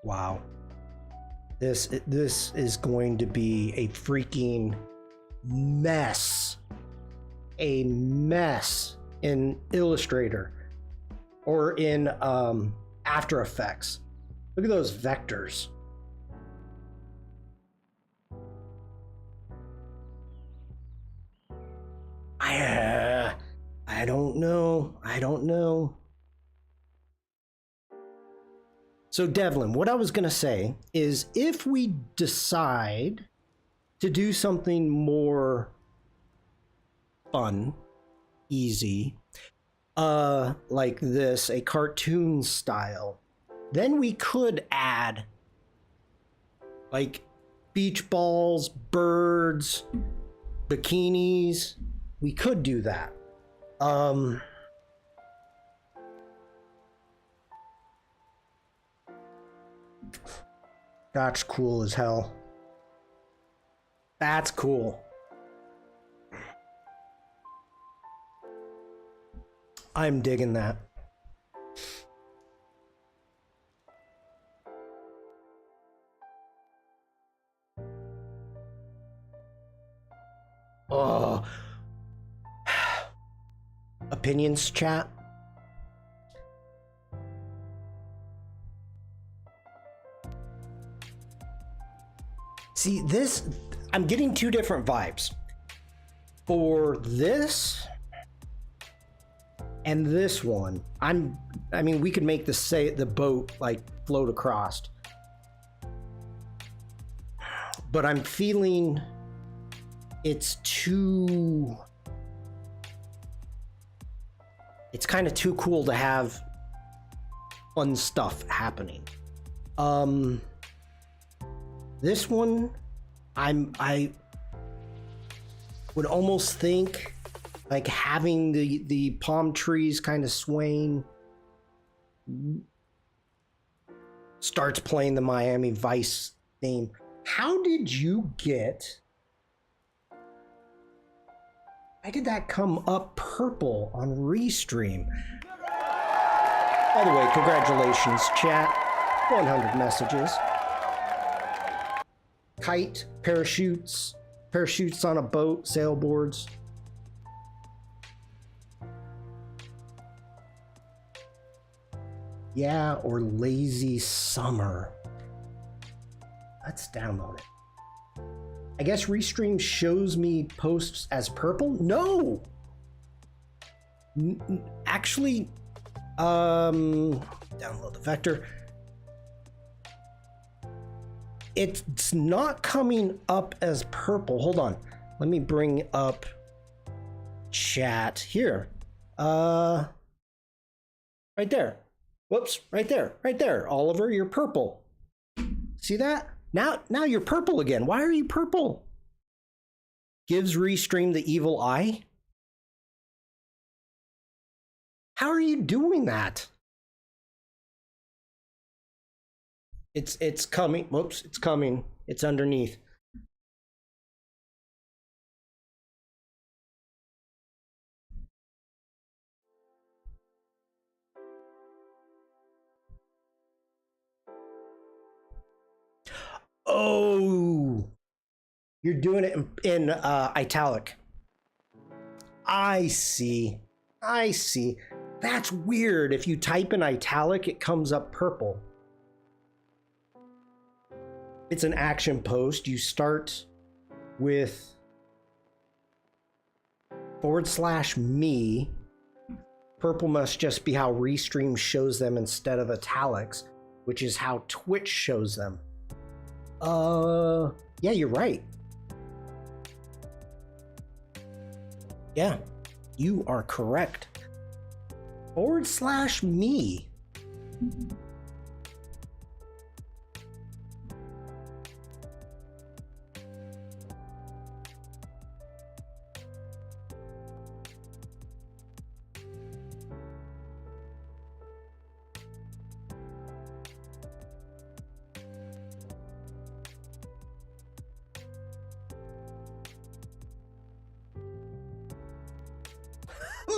Wow. This is going to be a freaking mess. A mess in Illustrator or in After Effects. Look at those vectors. I don't know. So Devlin, what I was gonna say is if we decide to do something more fun, easy, like this, a cartoon style, then we could add like beach balls, birds, bikinis. We could do that. That's cool as hell. That's cool. I'm digging that. Oh. Opinions, chat? See, this, I'm getting two different vibes. For this and this one, I mean, we could make the boat like float across. But I'm feeling it's kind of too cool to have fun stuff happening. This one, I would almost think like having the palm trees kind of swaying starts playing the Miami Vice theme. How did you get? Why did that come up purple on Restream? By the way, congratulations, chat. 100 messages. Kite, parachutes on a boat, sailboards. Yeah, or lazy summer. Let's download it. I guess Restream shows me posts as purple? No! Actually, download the vector. It's not coming up as purple. Hold on. Let me bring up chat here. Right there. Whoops, right there. Oliver, you're purple. See that? Now you're purple again. Why are you purple? Gives Restream the evil eye? How are you doing that? It's coming. Whoops, it's coming. It's underneath. Oh, you're doing it in italic. I see. That's weird. If you type in italic, it comes up purple. It's an action post. You start with /me. Purple must just be how Restream shows them instead of italics, which is how Twitch shows them. Yeah, you're right. Yeah, you are correct. /me.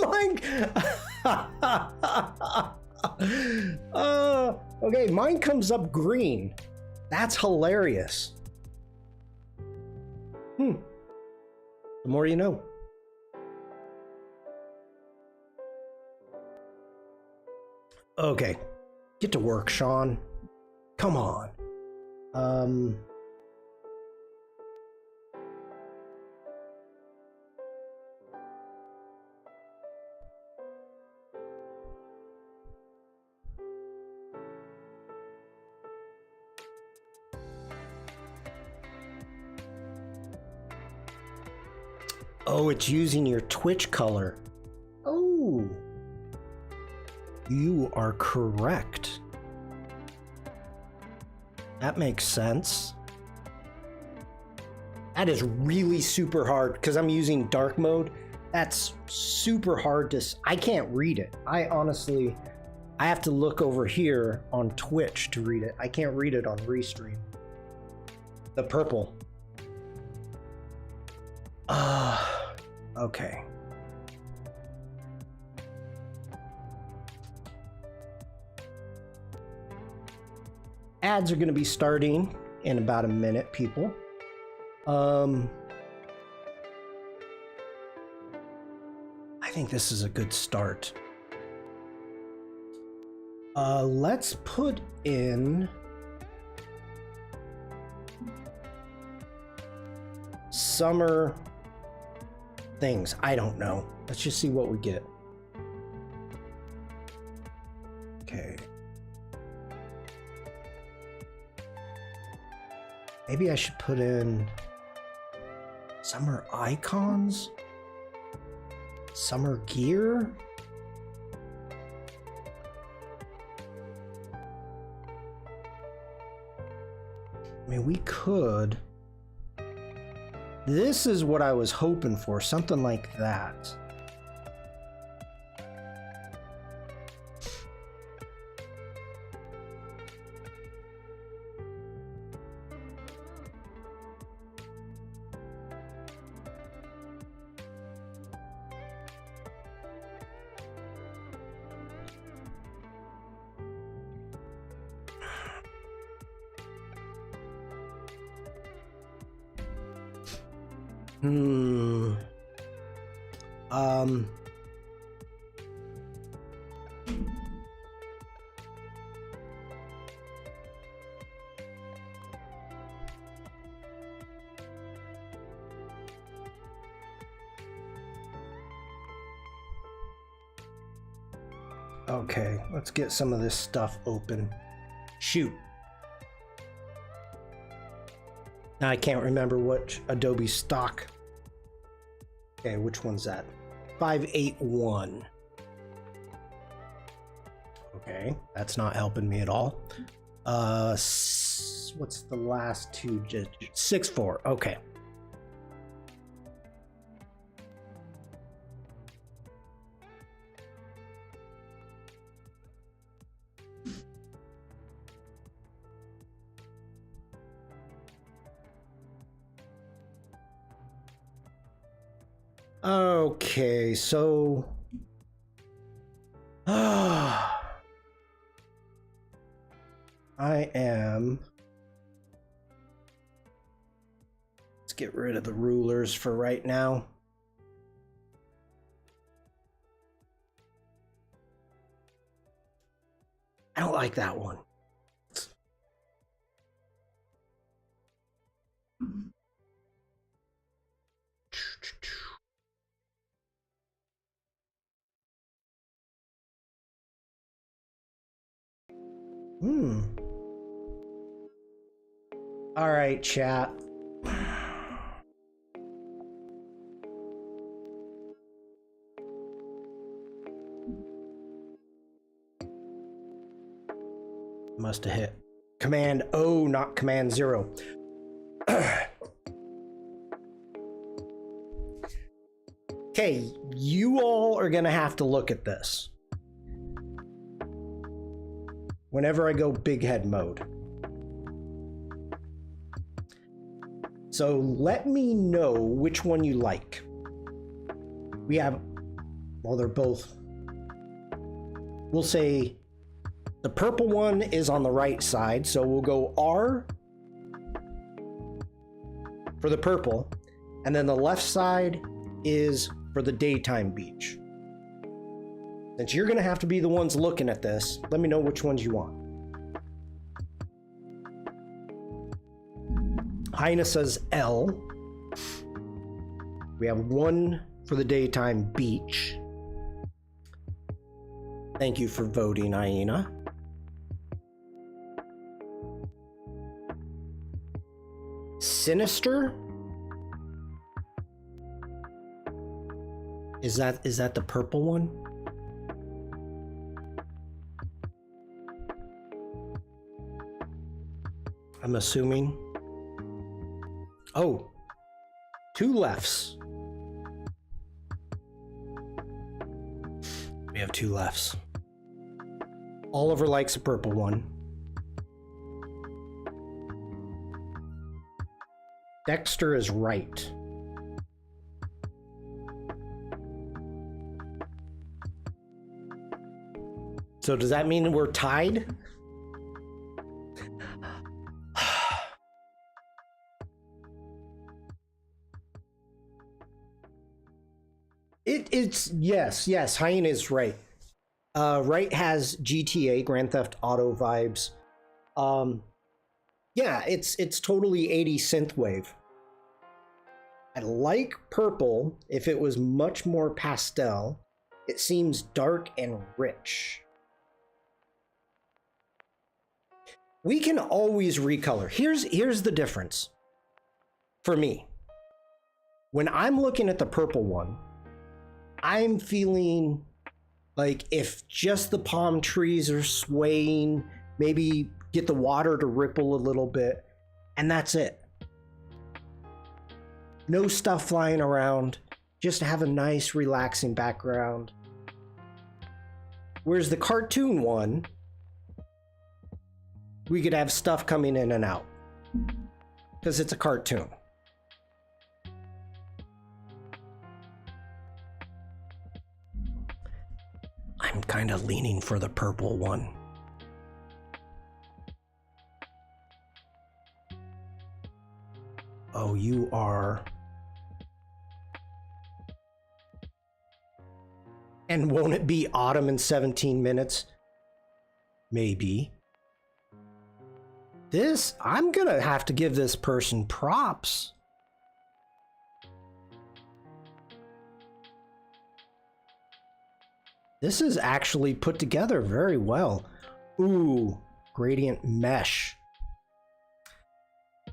Mine. Okay, mine comes up green. That's hilarious. The more you know. Okay, get to work, Shawn. Come on. Oh, it's using your Twitch color. Oh, you are correct. That makes sense. That is really super hard because I'm using dark mode. That's super hard to... I can't read it. I have to look over here on Twitch to read it. I can't read it on Restream. The purple. Okay. Ads are going to be starting in about a minute, people. I think this is a good start. Let's put in summer things. I don't know. Let's just see what we get. Okay. Maybe I should put in summer icons, summer gear. I mean, we could. This is what I was hoping for, something like that. Okay, let's get some of this stuff open. Shoot. Now I can't remember what Adobe stock. Okay, which one's that? 581. Okay. Okay, that's not helping me at all. What's the last two digits? 6-4. Okay. Okay, so I am. Let's get rid of the rulers for right now. I don't like that one. All right, chat. Must have hit Command O, not Command 0. Okay, you all are gonna have to look at this whenever I go big head mode. So let me know which one you like. We have, well, they're both. We'll say the purple one is on the right side, so we'll go R for the purple, and then the left side is for the daytime beach. Since you're gonna have to be the ones looking at this, let me know which ones you want. Heina says L. We have one for the daytime beach. Thank you for voting, Aina. Sinister? Is that the purple one? I'm assuming. Oh, two lefts. We have two lefts. Oliver likes a purple one. Dexter is right. So does that mean we're tied? It's yes, Hyena is right. Right has GTA, Grand Theft Auto vibes. Yeah, it's totally 80s synthwave. I like purple if it was much more pastel. It seems dark and rich. We can always recolor. Here's the difference for me. When I'm looking at the purple one, I'm feeling like if just the palm trees are swaying, maybe get the water to ripple a little bit, and that's it. No stuff flying around, just have a nice relaxing background. Whereas the cartoon one, we could have stuff coming in and out because it's a cartoon. I'm kind of leaning for the purple one. Oh, you are. And won't it be autumn in 17 minutes? Maybe. This, I'm gonna have to give this person props. This is actually put together very well. Ooh, gradient mesh.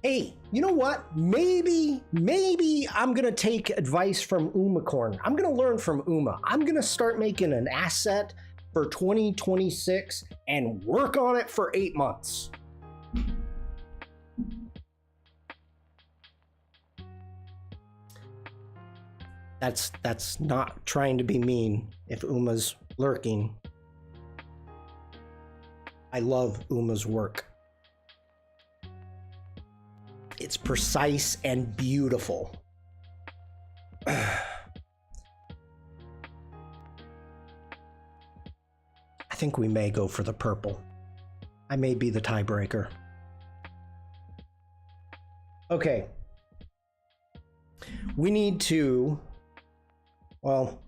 Hey, you know what? Maybe I'm gonna take advice from Umacorn. I'm gonna learn from Uma. I'm gonna start making an asset for 2026 and work on it for 8 months. That's not trying to be mean if Uma's lurking. I love Uma's work. It's precise and beautiful. I think we may go for the purple. I may be the tiebreaker. Okay. We need to, well,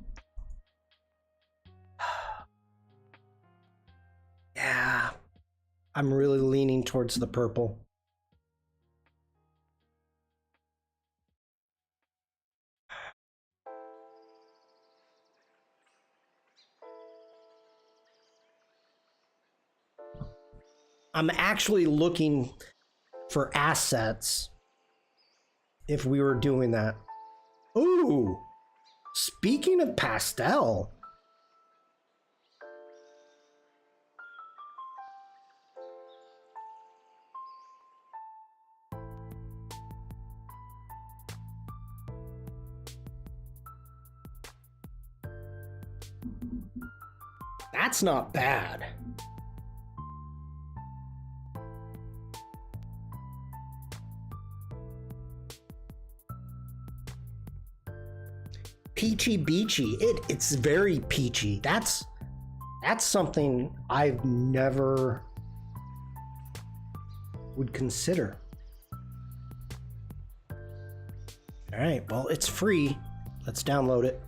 yeah, I'm really leaning towards the purple. I'm actually looking for assets if we were doing that. Ooh, speaking of pastel. That's not bad. Peachy beachy. It's very peachy. That's something I've never would consider. All right, well, it's free. Let's download it.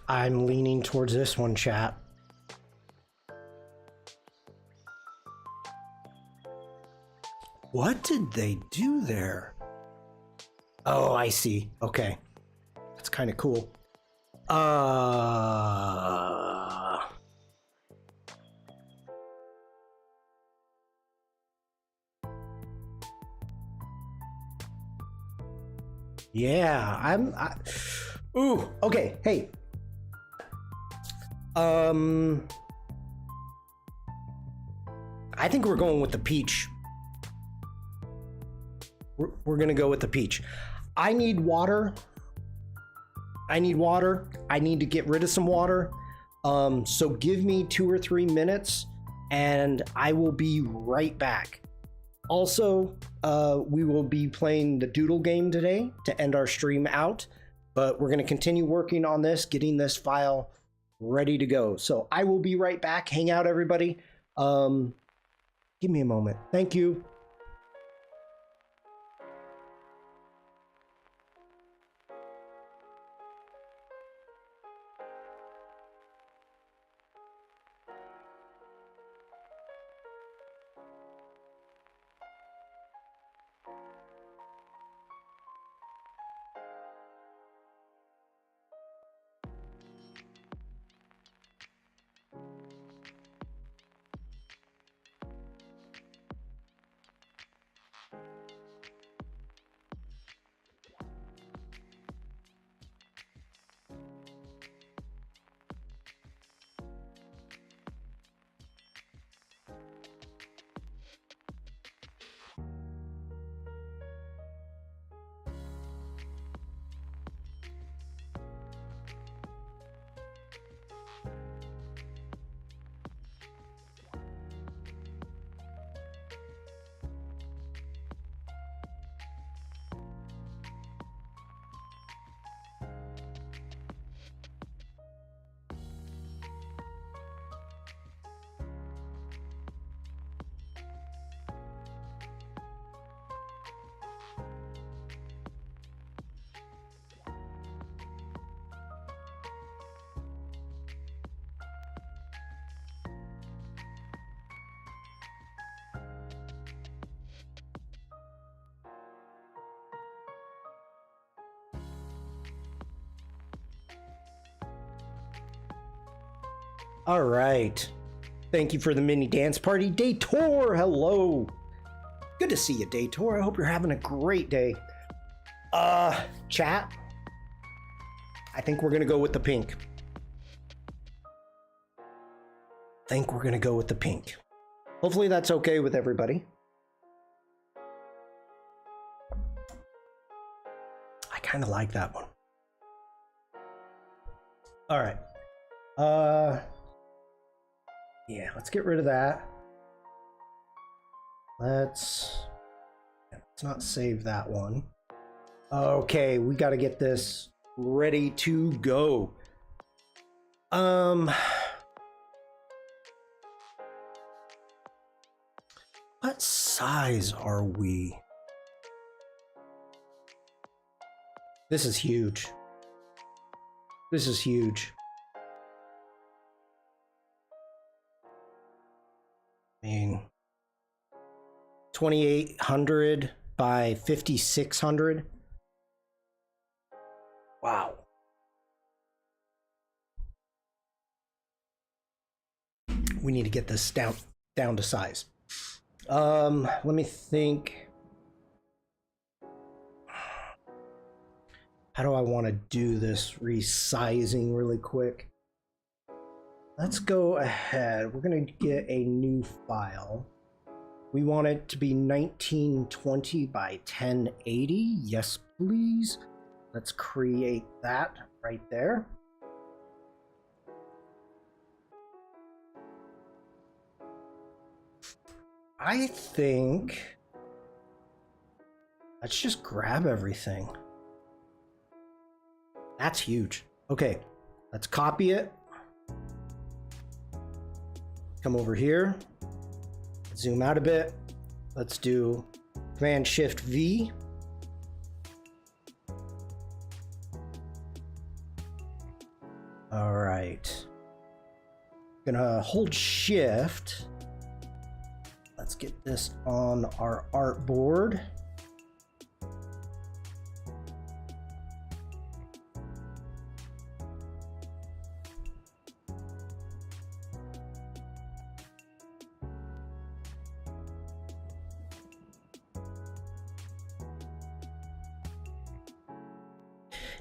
I'm leaning towards this one, chat. What did they do there? Oh, I see. Okay. That's kind of cool. Yeah, ooh, okay. Hey. I think we're going with the peach. We're gonna go with the peach. I need water. I need to get rid of some water. So give me 2 or 3 minutes and I will be right back. Also, we will be playing the doodle game today to end our stream out, but we're gonna continue working on this, getting this file ready to go. So I will be right back. Hang out, everybody. Give me a moment. Thank you. All right. Thank you for the mini dance party. Daytor, hello. Good to see you, Daytor. I hope you're having a great day. Chat. I think we're gonna go with the pink. Hopefully that's okay with everybody. I kind of like that one. All right. Yeah, let's get rid of that. Let's not save that one. Okay, we got to get this ready to go. What size are we? This is huge. This is huge. I mean, 2800 by 5600. Wow. We need to get this down to size. Let me think. How do I want to do this resizing really quick? Let's go ahead. We're going to get a new file. We want it to be 1920 by 1080. Yes, please. Let's create that right there. I think let's just grab everything. That's huge. Okay, let's copy it. Come over here. Zoom out a bit. Let's do Command Shift V. All right. Gonna hold Shift. Let's get this on our artboard.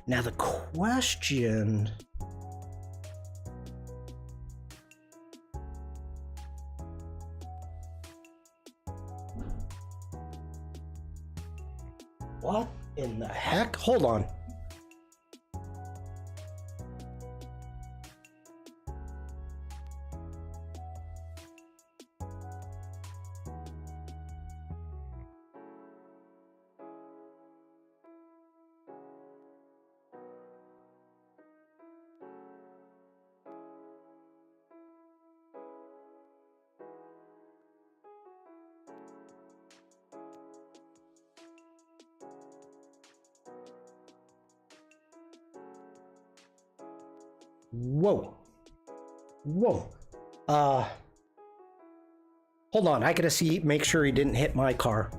Now the question, what in the heck? Hold on. Whoa. Whoa. Hold on. I gotta make sure he didn't hit my car.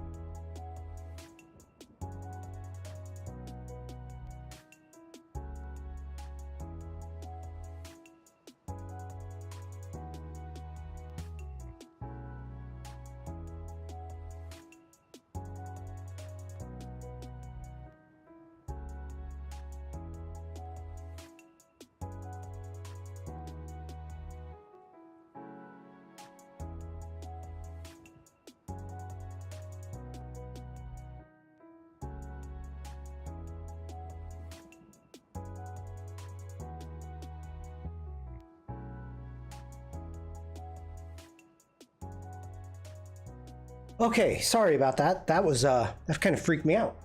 Okay, sorry about that. That was that kind of freaked me out.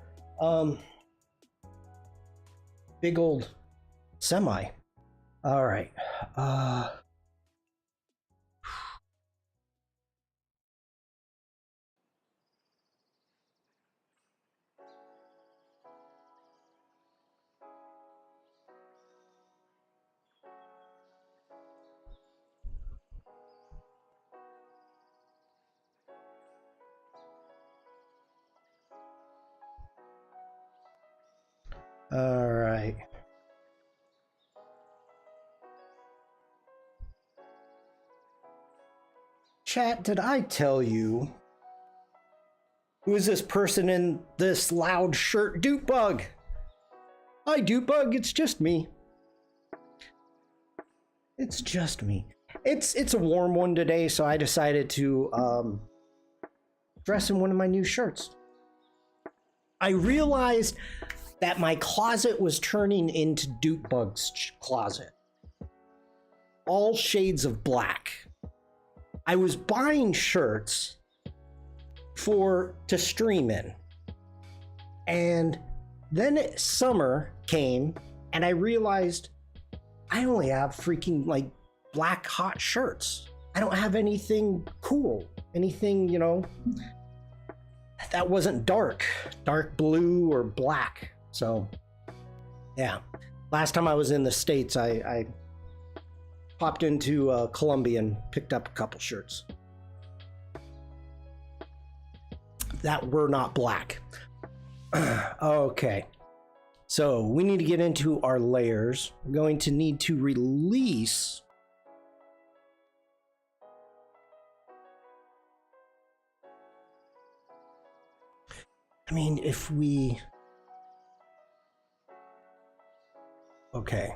Big old semi. All right. All right. Chat, did I tell you? Who is this person in this loud shirt? Dupebug! Hi, Dupebug, it's just me. It's just me. It's a warm one today, so I decided to dress in one of my new shirts. I realized that my closet was turning into Dupebug's closet. All shades of black. I was buying shirts to stream in. And then summer came and I realized I only have freaking like black hot shirts. I don't have anything cool, anything, you know, that wasn't dark blue or black. So yeah, last time I was in the States, I popped into Columbia and picked up a couple shirts that were not black. Okay, so we need to get into our layers. We're going to need to release if we... Okay.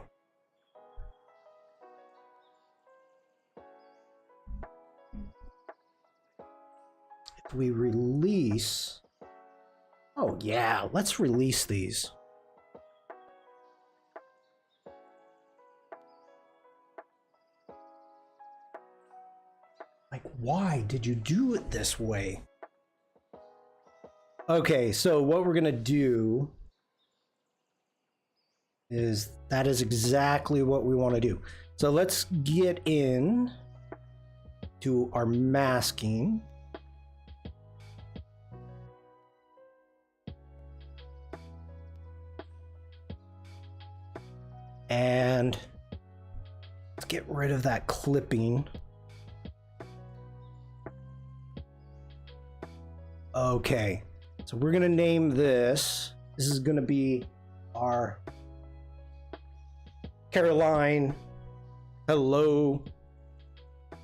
If we release... Oh yeah, let's release these. Like, why did you do it this way? Okay, so what we're gonna do is that is exactly what we want to do. So let's get in to our masking. And let's get rid of that clipping. Okay, so we're gonna name this. This is gonna be our Caroline. Hello,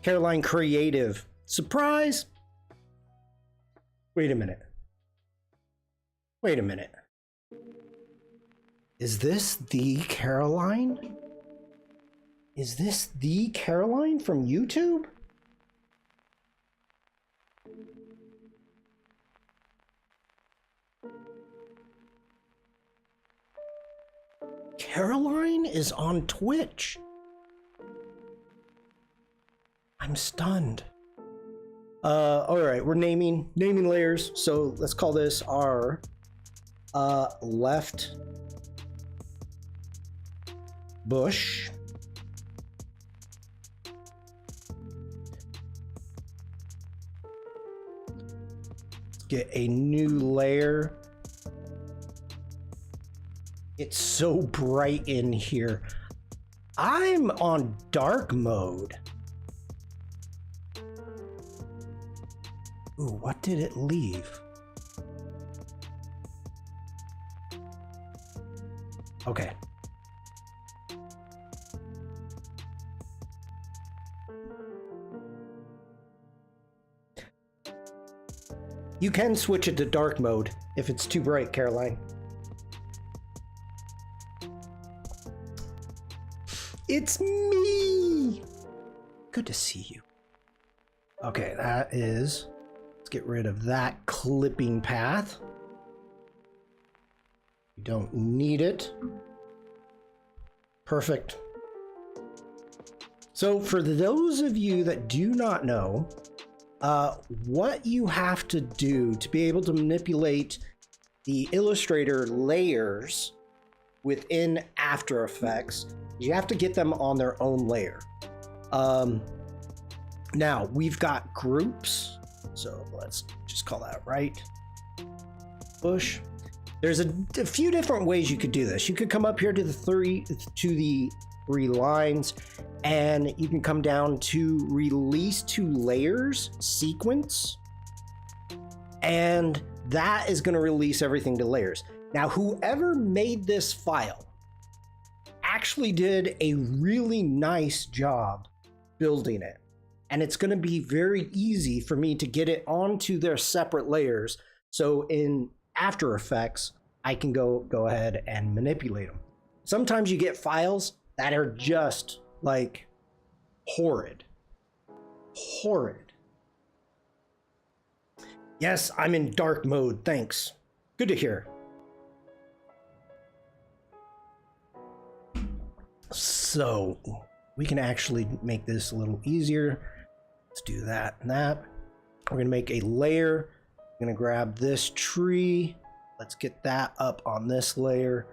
Caroline Creative. Surprise! Wait a minute. Wait a minute. Is this the Caroline? Is this the Caroline from YouTube? Caroline is on Twitch. I'm stunned. All right, we're naming layers. So let's call this our left bush. Let's get a new layer. It's so bright in here. I'm on dark mode. Ooh, what did it leave? Okay. You can switch it to dark mode if it's too bright, Caroline. It's me! Good to see you. Okay, that is... Let's get rid of that clipping path. We don't need it. Perfect. So for those of you that do not know, what you have to do to be able to manipulate the Illustrator layers within After Effects, you have to get them on their own layer. Now we've got groups, so let's just call that right bush. There's a few different ways you could do this. You could come up here to the three lines, and you can come down to release to layers sequence, and that is going to release everything to layers. Now, whoever made this file actually did a really nice job building it. and it's going to be very easy for me to get it onto their separate layers. So in After Effects, I can go ahead and manipulate them. Sometimes you get files that are just like horrid. Horrid. Yes, I'm in dark mode, thanks. Good to hear. So we can actually make this a little easier. Let's do that and that. We're gonna make a layer. I'm gonna grab this tree. Let's get that up on this layer.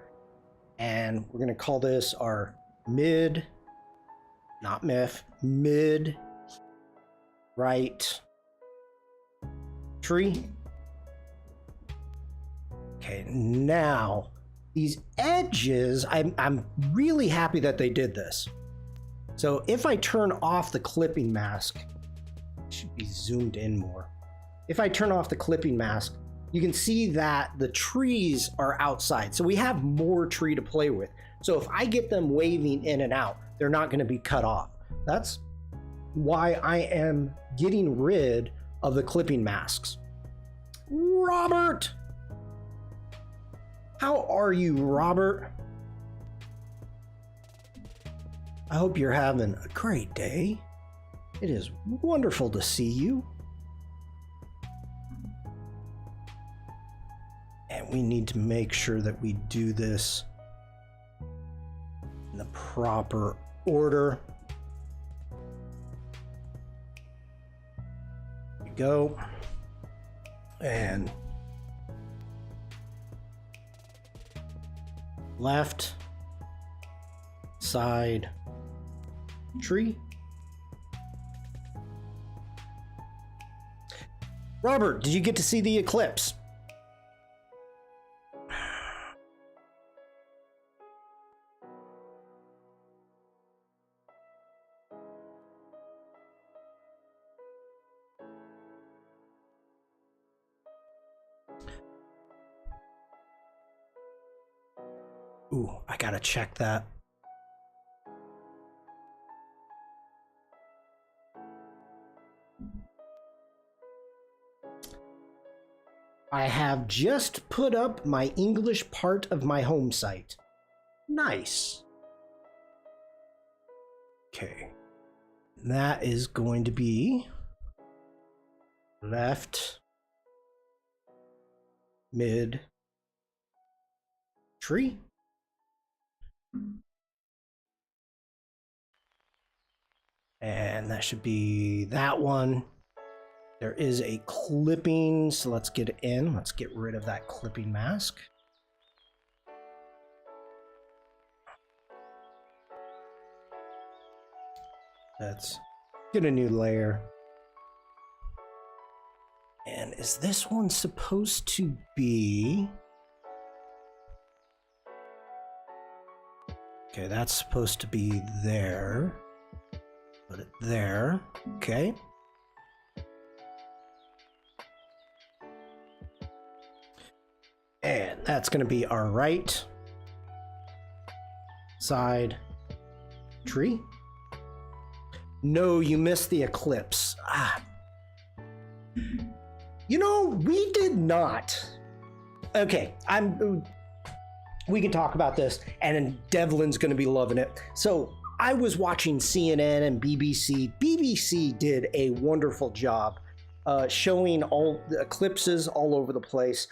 And we're gonna call this our mid, not MIF, mid right tree. Okay, now these edges, I'm really happy that they did this. So if I turn off the clipping mask, it should be zoomed in more. If I turn off the clipping mask, you can see that the trees are outside. So we have more tree to play with. So if I get them waving in and out, they're not going to be cut off. That's why I am getting rid of the clipping masks. Robert! How are you, Robert? I hope you're having a great day. It is wonderful to see you. And we need to make sure that we do this in the proper order. There we go. And left side tree. Robert, did you get to see the eclipse? Ooh, I gotta check that. I have just put up my English part of my home site. Nice. Okay. That is going to be left mid tree. And that should be that one. There is a clipping, so let's get it in. Let's get rid of that clipping mask. Let's get a new layer. And is this one supposed to be... Okay, that's supposed to be there. Put it there. Okay. And that's going to be our right side tree. No, you missed the eclipse. Ah. You know, we did not. Okay, we can talk about this, and Devlin's going to be loving it. So I was watching CNN and BBC. BBC did a wonderful job showing all the eclipses all over the place,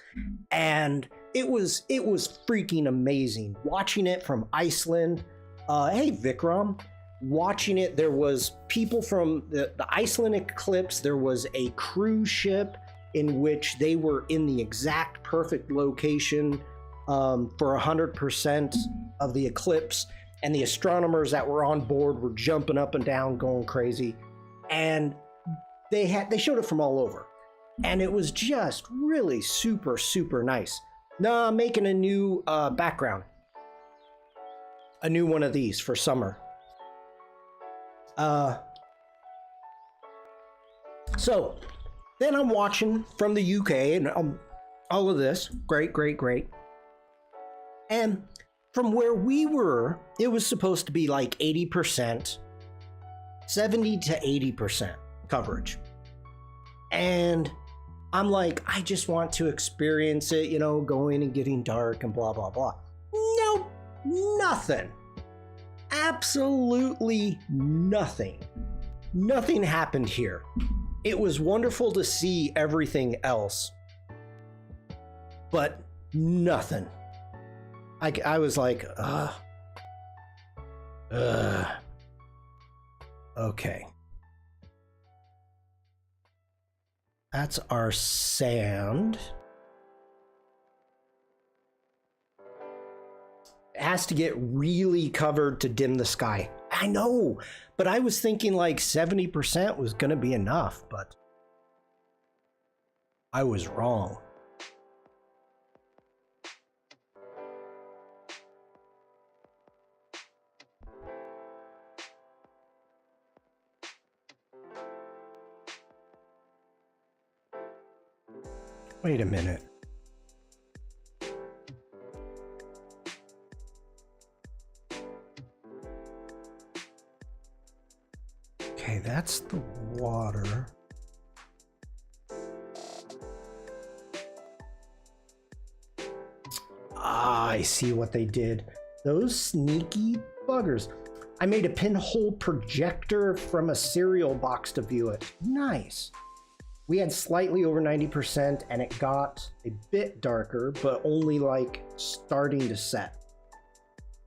and it was freaking amazing watching it from Iceland. Hey Vikram, watching it, there was people from the Icelandic eclipse. There was a cruise ship in which they were in the exact perfect location for 100% of the eclipse, and the astronomers that were on board were jumping up and down, going crazy, and they showed it from all over, and it was just really super nice. Now I'm making a new background, a new one of these for summer. So then I'm watching from the UK and all of this, great. And from where we were, it was supposed to be like 80%. 70 to 80% coverage. And I'm like, I just want to experience it, you know, going and getting dark and blah, blah, blah. Nope, nothing. Absolutely nothing. Nothing happened here. It was wonderful to see everything else, but nothing. I was like, okay. That's our sand. It has to get really covered to dim the sky. I know, but I was thinking like 70% was going to be enough, but I was wrong. Wait a minute. Okay, that's the water. Ah, I see what they did. Those sneaky buggers. I made a pinhole projector from a cereal box to view it. Nice. We had slightly over 90% and it got a bit darker, but only like starting to set.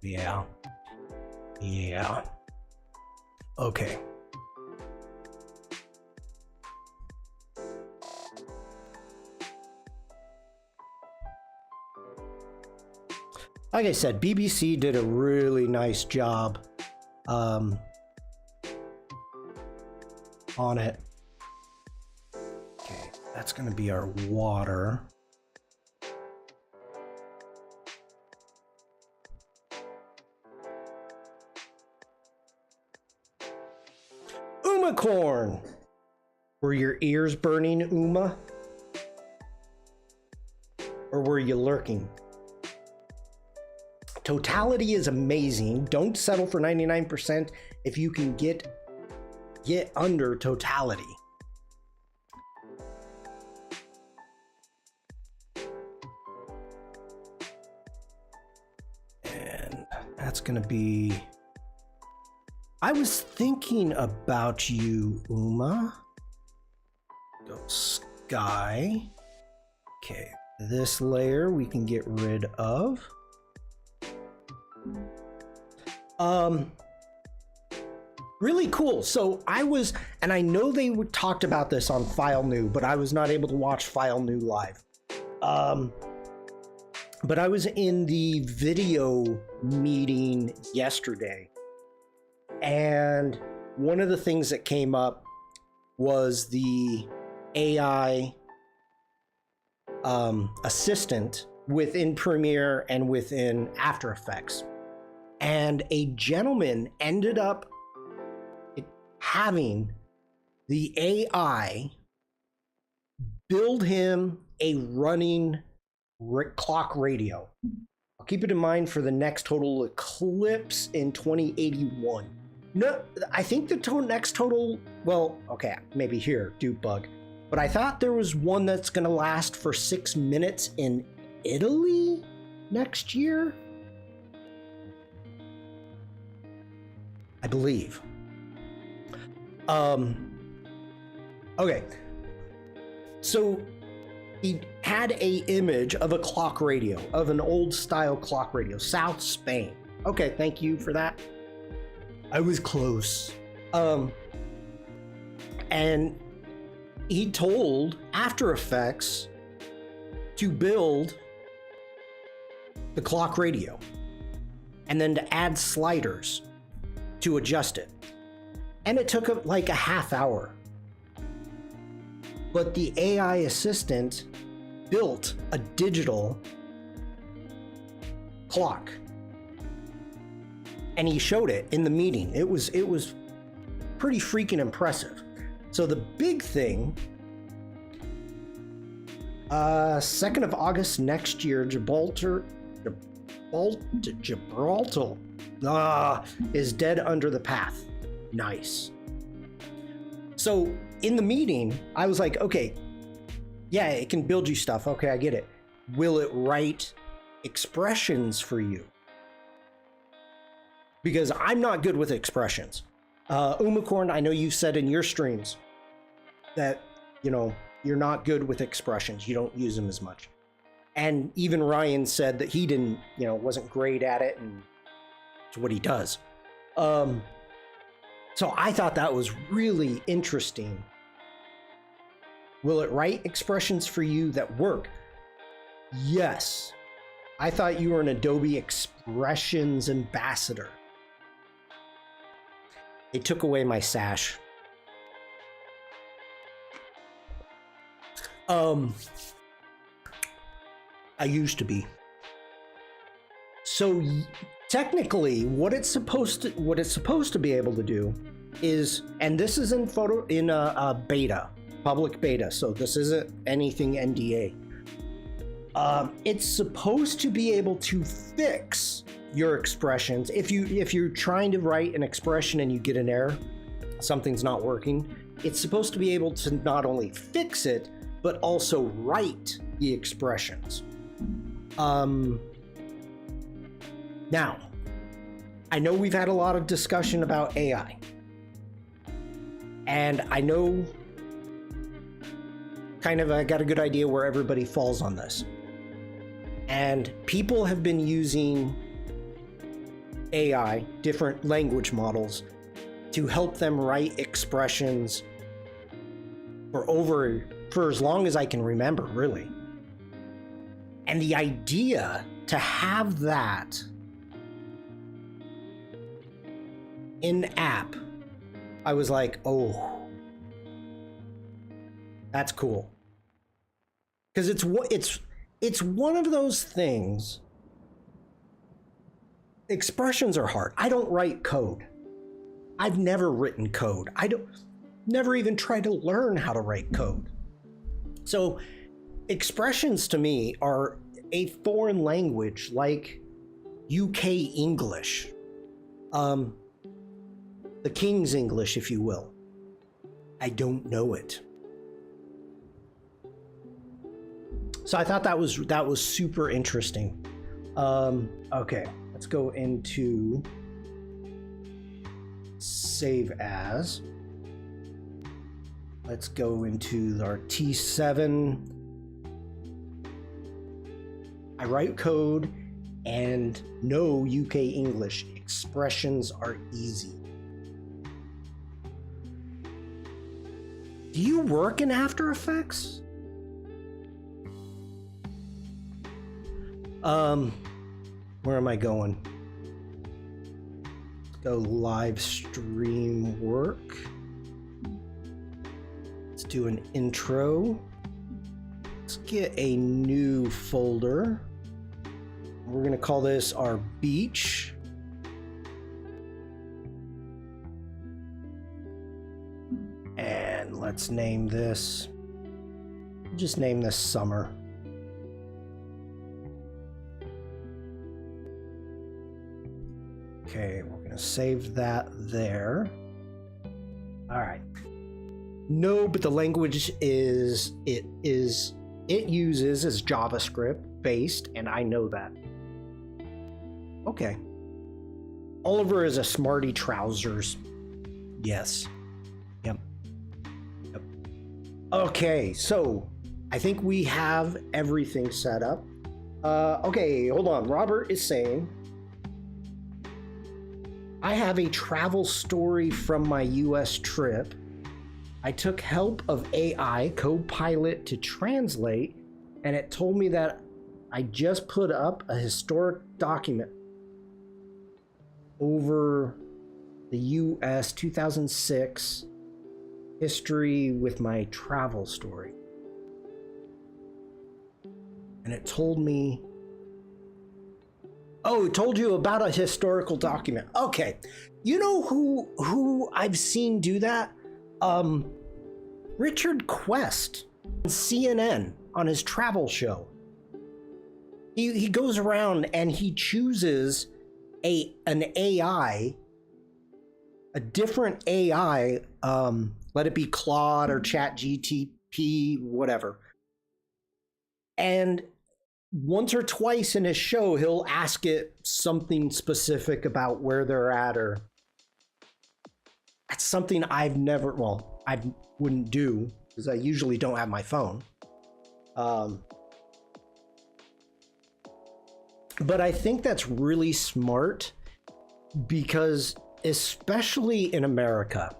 Yeah. Yeah. Okay. Like I said, BBC did a really nice job on it. Okay, that's going to be our water. Umacorn! Were your ears burning, Uma? Or were you lurking? Totality is amazing. Don't settle for 99% if you can get under totality. And that's gonna be... I was thinking about you, Uma. Go sky. Okay, this layer we can get rid of. Really cool. So I was, and I know they talked about this on File New, but I was not able to watch File New live. But I was in the video meeting yesterday, and one of the things that came up was the AI assistant within Premiere and within After Effects. And a gentleman ended up having the AI build him a running clock radio. I'll keep it in mind for the next total eclipse in 2081. No, I think the next total, well, okay, maybe here, Duke Bug. But I thought there was one that's going to last for 6 minutes in Italy next year. I believe. Okay. So he had a image of a clock radio, of an old style clock radio, South Spain. Okay, thank you for that. I was close. And he told After Effects to build the clock radio and then to add sliders to adjust it. And it took like a half hour. But the AI assistant built a digital clock. And he showed it in the meeting. It was pretty freaking impressive. So the big thing, 2nd of August next year, Gibraltar is dead under the path. Nice. So in the meeting, I was like, okay, yeah, it can build you stuff. Okay, I get it. Will it write expressions for you? Because I'm not good with expressions. Umacorn, I know you said in your streams that, you know, you're not good with expressions. You don't use them as much. And even Ryan said that he didn't, you know, wasn't great at it, and it's what he does. So I thought that was really interesting. Will it write expressions for you that work? Yes. I thought you were an Adobe Expressions ambassador. They took away my sash. I used to be. So technically, what it's supposed to be able to do is, and this is in a beta, public beta, so this isn't anything NDA. It's supposed to be able to fix your expressions. If you're trying to write an expression and you get an error, something's not working, it's supposed to be able to not only fix it, but also write the expressions. Now, I know we've had a lot of discussion about AI, and I know kind of I got a good idea where everybody falls on this. And people have been using AI, different language models, to help them write expressions for as long as I can remember, really. And the idea to have that in app, I was like, oh, that's cool. Because it's one of those things. Expressions are hard. I don't write code. I've never written code. Never even tried to learn how to write code. So expressions to me are a foreign language like UK English, the King's English, if you will. I don't know it. So I thought that was super interesting. Okay, let's go into save as. Let's go into our T7. I write code and know UK English. Expressions are easy. Do you work in After Effects? Where am I going? Let's go live stream work. Let's do an intro. Let's get a new folder. We're gonna call this our beach. And let's name this, just name this summer. Okay, we're gonna save that there. All right. No, but the language it uses is JavaScript based, and I know that. Okay. Oliver is a smarty trousers. Yes. Yep. Okay, so I think we have everything set up. Okay, hold on. Robert is saying, I have a travel story from my US trip. I took help of AI Copilot to translate, and it told me that I just put up a historic document over the US 2006 history with my travel story. And it told me, oh, it told you about a historical document. Okay. You know who I've seen do that? Richard Quest on CNN on his travel show. He goes around and he chooses an AI, a different AI, let it be Claude or Chat GTP, whatever. And once or twice in his show, he'll ask it something specific about where they're at, or that's something I wouldn't do because I usually don't have my phone. But I think that's really smart because, especially in America,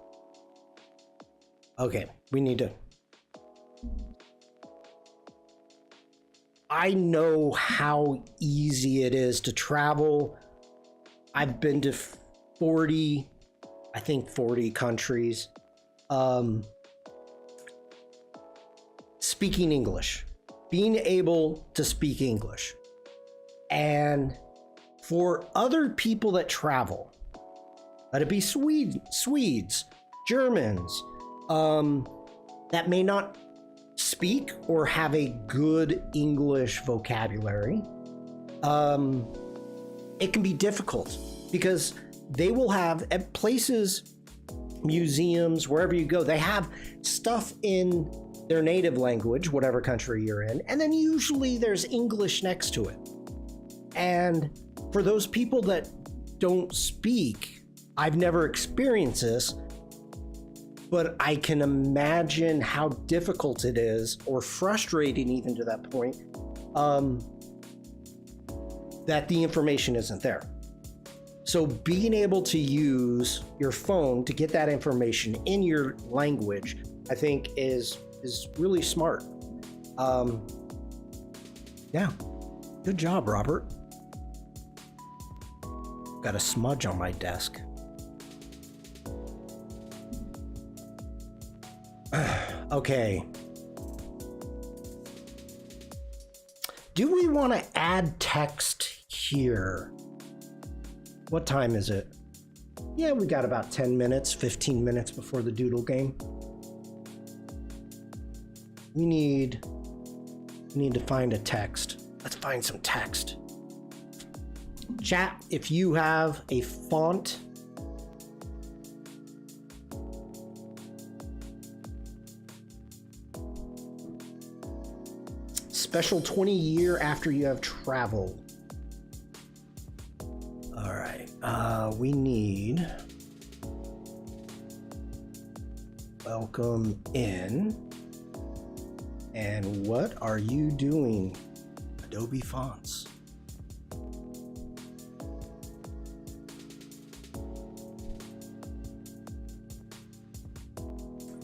okay, we need to. I know how easy it is to travel. I've been to 40 countries. Speaking English, being able to speak English. And for other people that travel, let it be Swedes, Germans, that may not speak or have a good English vocabulary, it can be difficult because they will have at places, museums, wherever you go, they have stuff in their native language, whatever country you're in, and then usually there's English next to it. And for those people that don't speak, I've never experienced this, but I can imagine how difficult it is, or frustrating even to that point, that the information isn't there. So being able to use your phone to get that information in your language, I think is really smart. Yeah, good job, Robert. Got a smudge on my desk. Okay. Do we want to add text here? What time is it? Yeah, we got about 10 minutes, 15 minutes before the doodle game. We need to find a text. Let's find some text. Chat, if you have a font, special 20 year after you have traveled. All right, we need welcome in. And what are you doing, Adobe Fonts?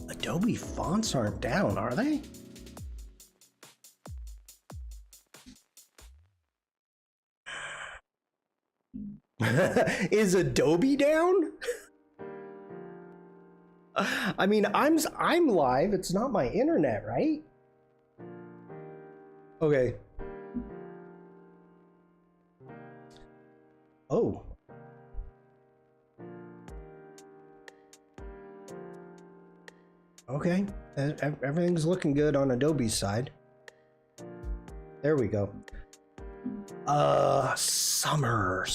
Adobe Fonts aren't down, are they? Is Adobe down? I mean, I'm live. It's not my internet, right? Okay. Oh. Okay. Everything's looking good on Adobe's side. There we go. Summer.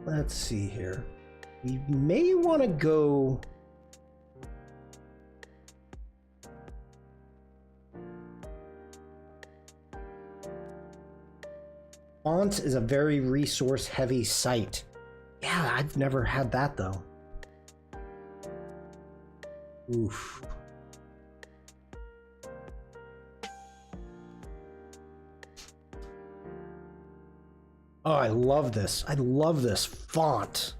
Let's see here. We may want to go. Fonts is a very resource heavy site. Yeah, I've never had that though. Oof. Oh, I love this. I love this font.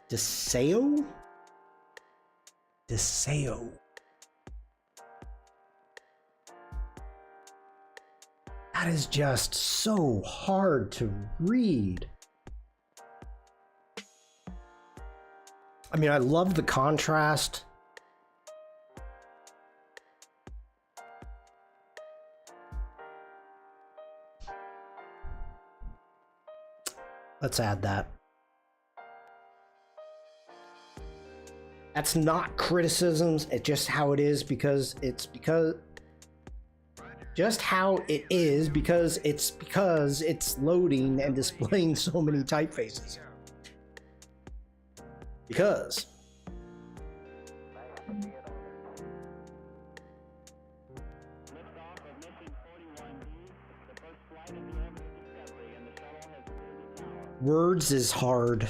Deseo? Deseo. That is just so hard to read. I mean, I love the contrast. Let's add that. That's not criticisms, it's just how it is because just how it is because it's loading and displaying so many typefaces. Because words is hard.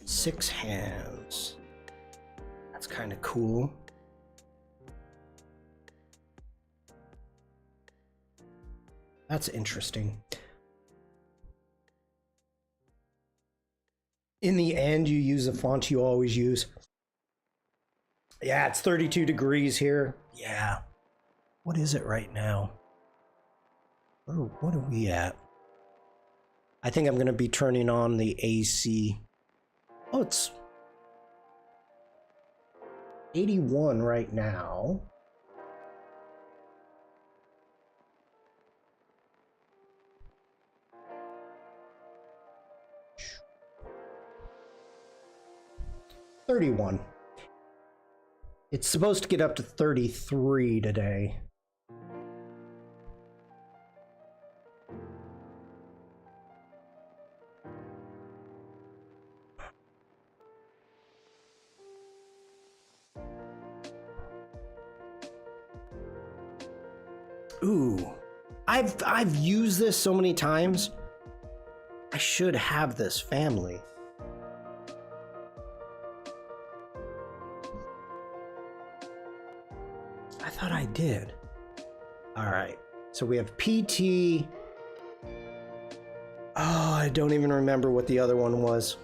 Six hands. That's kind of cool. That's interesting. In the end, you use the font you always use. Yeah, it's 32 degrees here. Yeah. What is it right now? What are we at? I think I'm going to be turning on the AC. Oh, it's 81 right now. $31. It's supposed to get up to 33 today. Ooh, I've used this so many times. I should have this family. I thought I did. All right, so we have PT. Oh, I don't even remember what the other one was.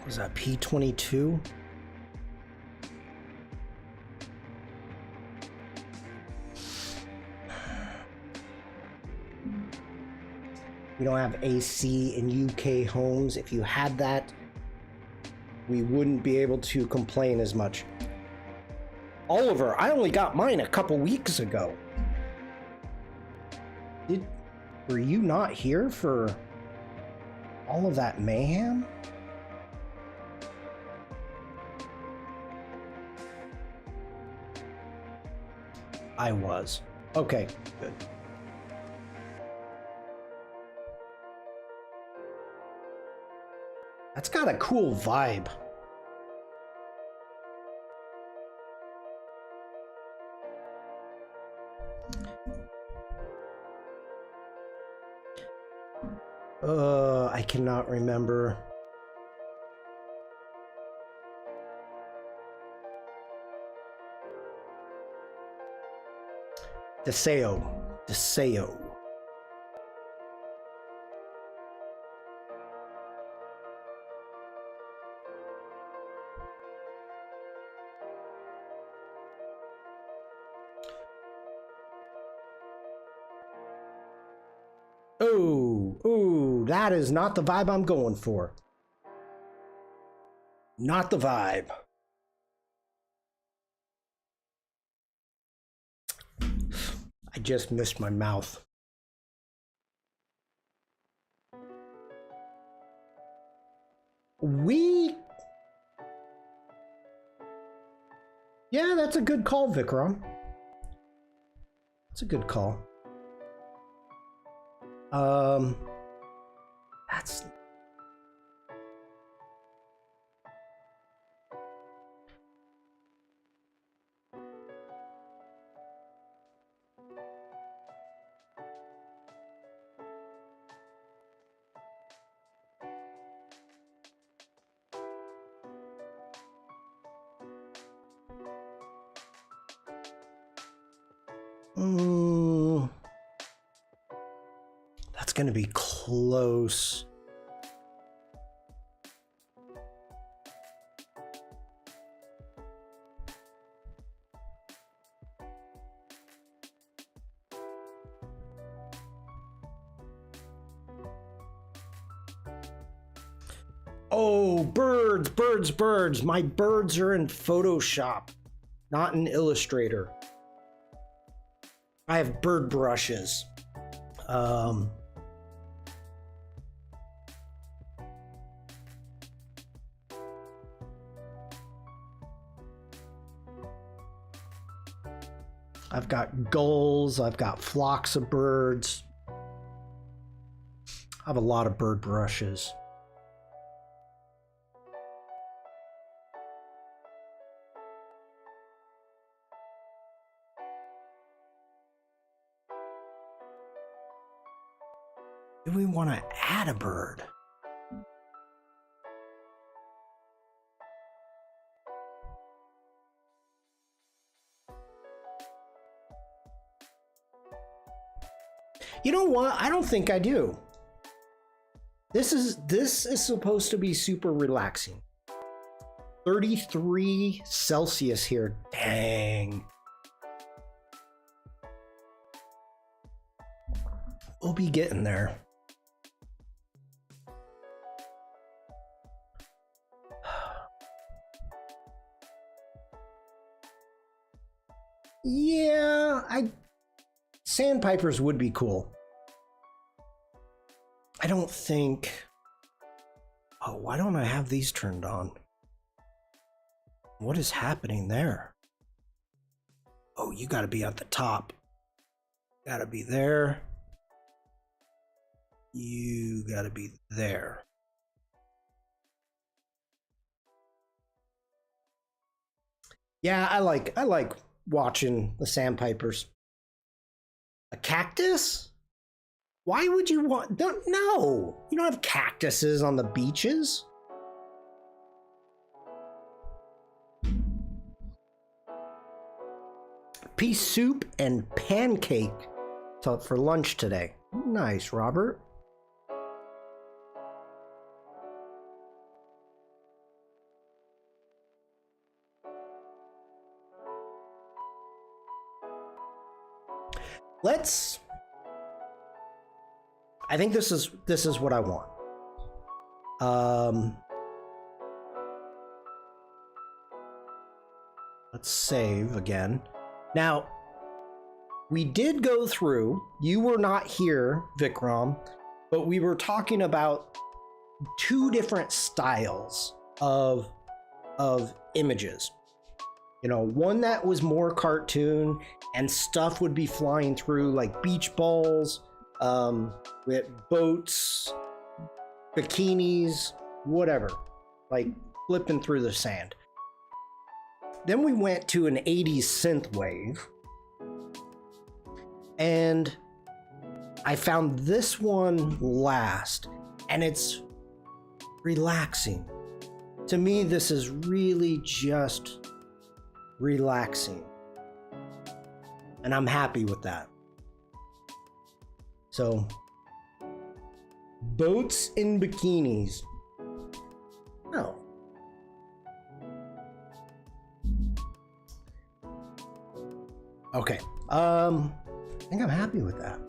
Was that P22? We don't have AC in UK homes. If you had that, we wouldn't be able to complain as much. Oliver, I only got mine a couple weeks ago. Were you not here for all of that mayhem? I was. Okay, good. That's got a cool vibe. I cannot remember. Deseo. Oh, that is not the vibe I'm going for. Not the vibe. I just missed my mouth. Yeah, that's a good call, Vikram. That's a good call. That's... That's gonna be close. Oh, birds, birds, birds. My birds are in Photoshop, not in Illustrator. I have bird brushes. I've got gulls, I've got flocks of birds. I have a lot of bird brushes. Do we want to add a bird? You know what? I don't think I do. This is supposed to be super relaxing. 33 Celsius here. Dang. We'll be getting there. Yeah, sandpipers would be cool. I don't think... Oh, why don't I have these turned on? What is happening there? Oh, you gotta be at the top. Gotta be there. You gotta be there. Yeah, I like watching the sandpipers. A cactus? Why would you want... No! You don't have cactuses on the beaches. Pea soup and pancake for lunch today. Nice, Robert. I think this is what I want. Let's save again. Now, we did go through, you were not here, Vikram, but we were talking about two different styles of images. You know, one that was more cartoon and stuff would be flying through like beach balls, with boats, bikinis, whatever, like flipping through the sand. Then we went to an 80s synth wave, and I found this one last, and it's relaxing. To me, this is really just relaxing, and I'm happy with that. So, boats in bikinis. Oh. Okay. I think I'm happy with that.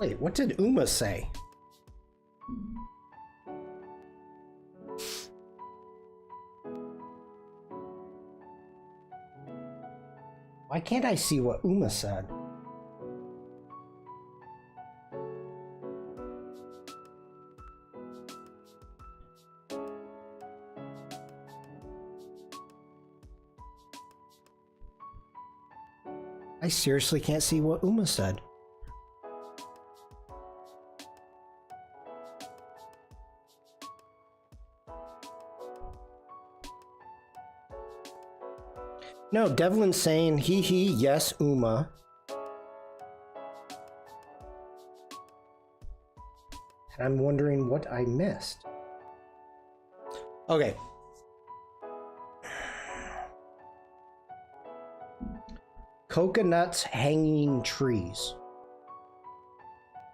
Wait, what did Uma say? Why can't I see what Uma said? I seriously can't see what Uma said. No, Devlin's saying hee hee, yes, Uma. And I'm wondering what I missed. Okay. Coconuts hanging trees.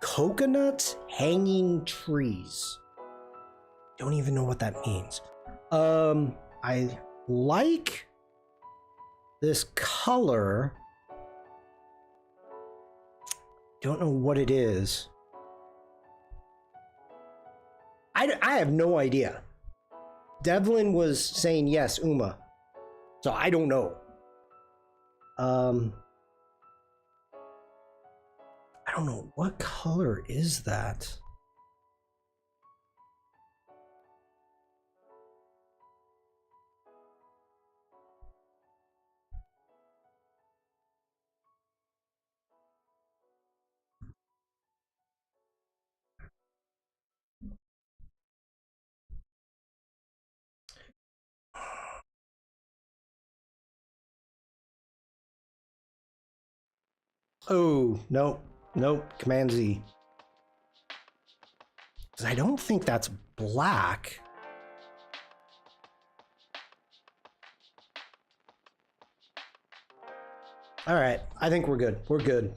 Coconuts hanging trees. Don't even know what that means. I like this color. Don't know what it is. I have no idea. Devlin was saying yes, Uma. So I don't know. I don't know. What color is that? Oh, nope. Nope. Command Z. Because I don't think that's black. All right. I think we're good. We're good.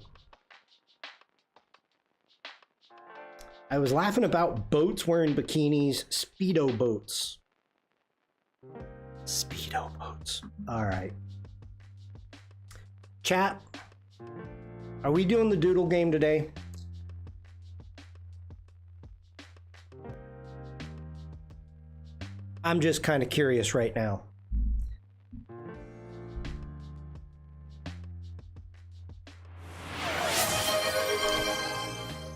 I was laughing about boats wearing bikinis. Speedo boats. Speedo boats. All right. Chat. Are we doing the doodle game today? I'm just kind of curious right now.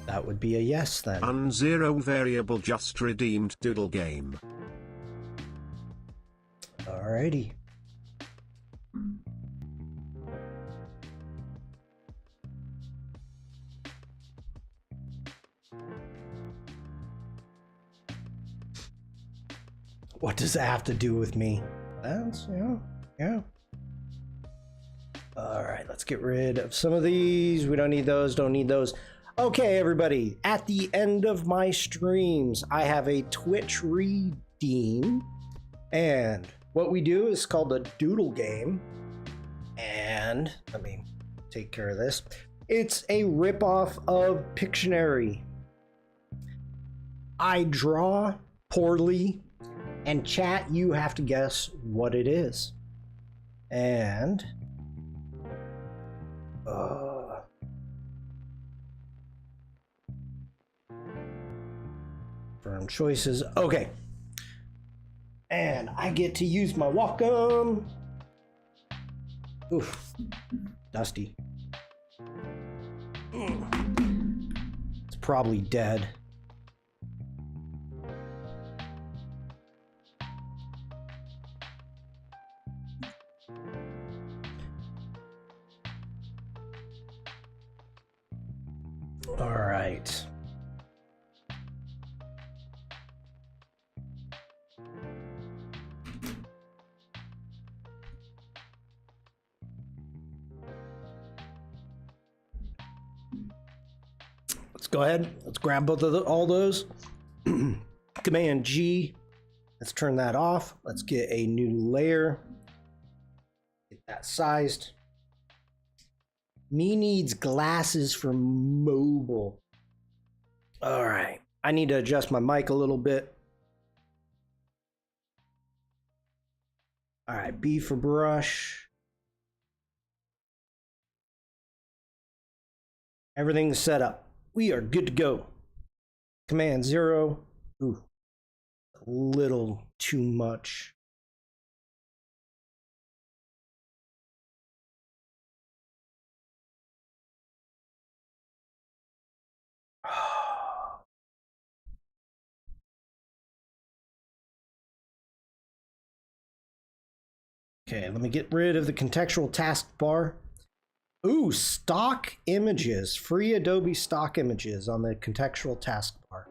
That would be a yes then. Unzero variable just redeemed doodle game. Alrighty. What does that have to do with me? That's, yeah. All right, let's get rid of some of these. We don't need those, don't need those. Okay, everybody, at the end of my streams, I have a Twitch redeem. And what we do is called a doodle game. And let me take care of this. It's a ripoff of Pictionary. I draw poorly, and chat, you have to guess what it is. And firm choices. Okay. And I get to use my Wacom. Oof. Dusty. It's probably dead. All right. Let's go ahead. Let's grab both of all those. Command G. Let's turn that off. Let's get a new layer. Get that sized. Me needs glasses for mobile. All right. I need to adjust my mic a little bit. All right. B for brush. Everything's set up. We are good to go. Command 0. Ooh, a little too much. Okay, let me get rid of the contextual taskbar. Ooh, stock images. Free Adobe stock images on the contextual taskbar.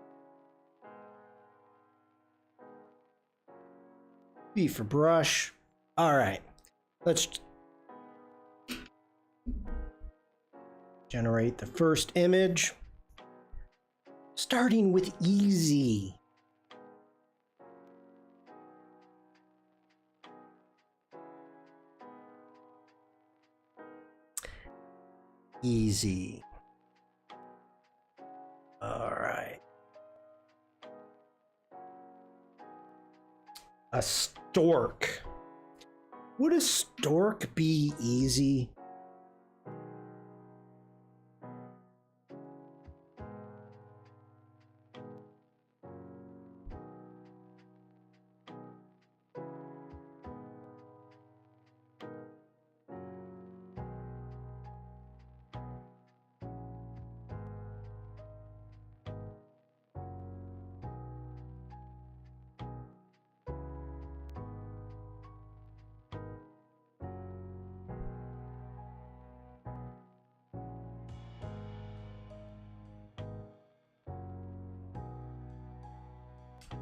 B for brush. All right, let's generate the first image. Starting with easy. Easy. All right. A stork. Would a stork be easy?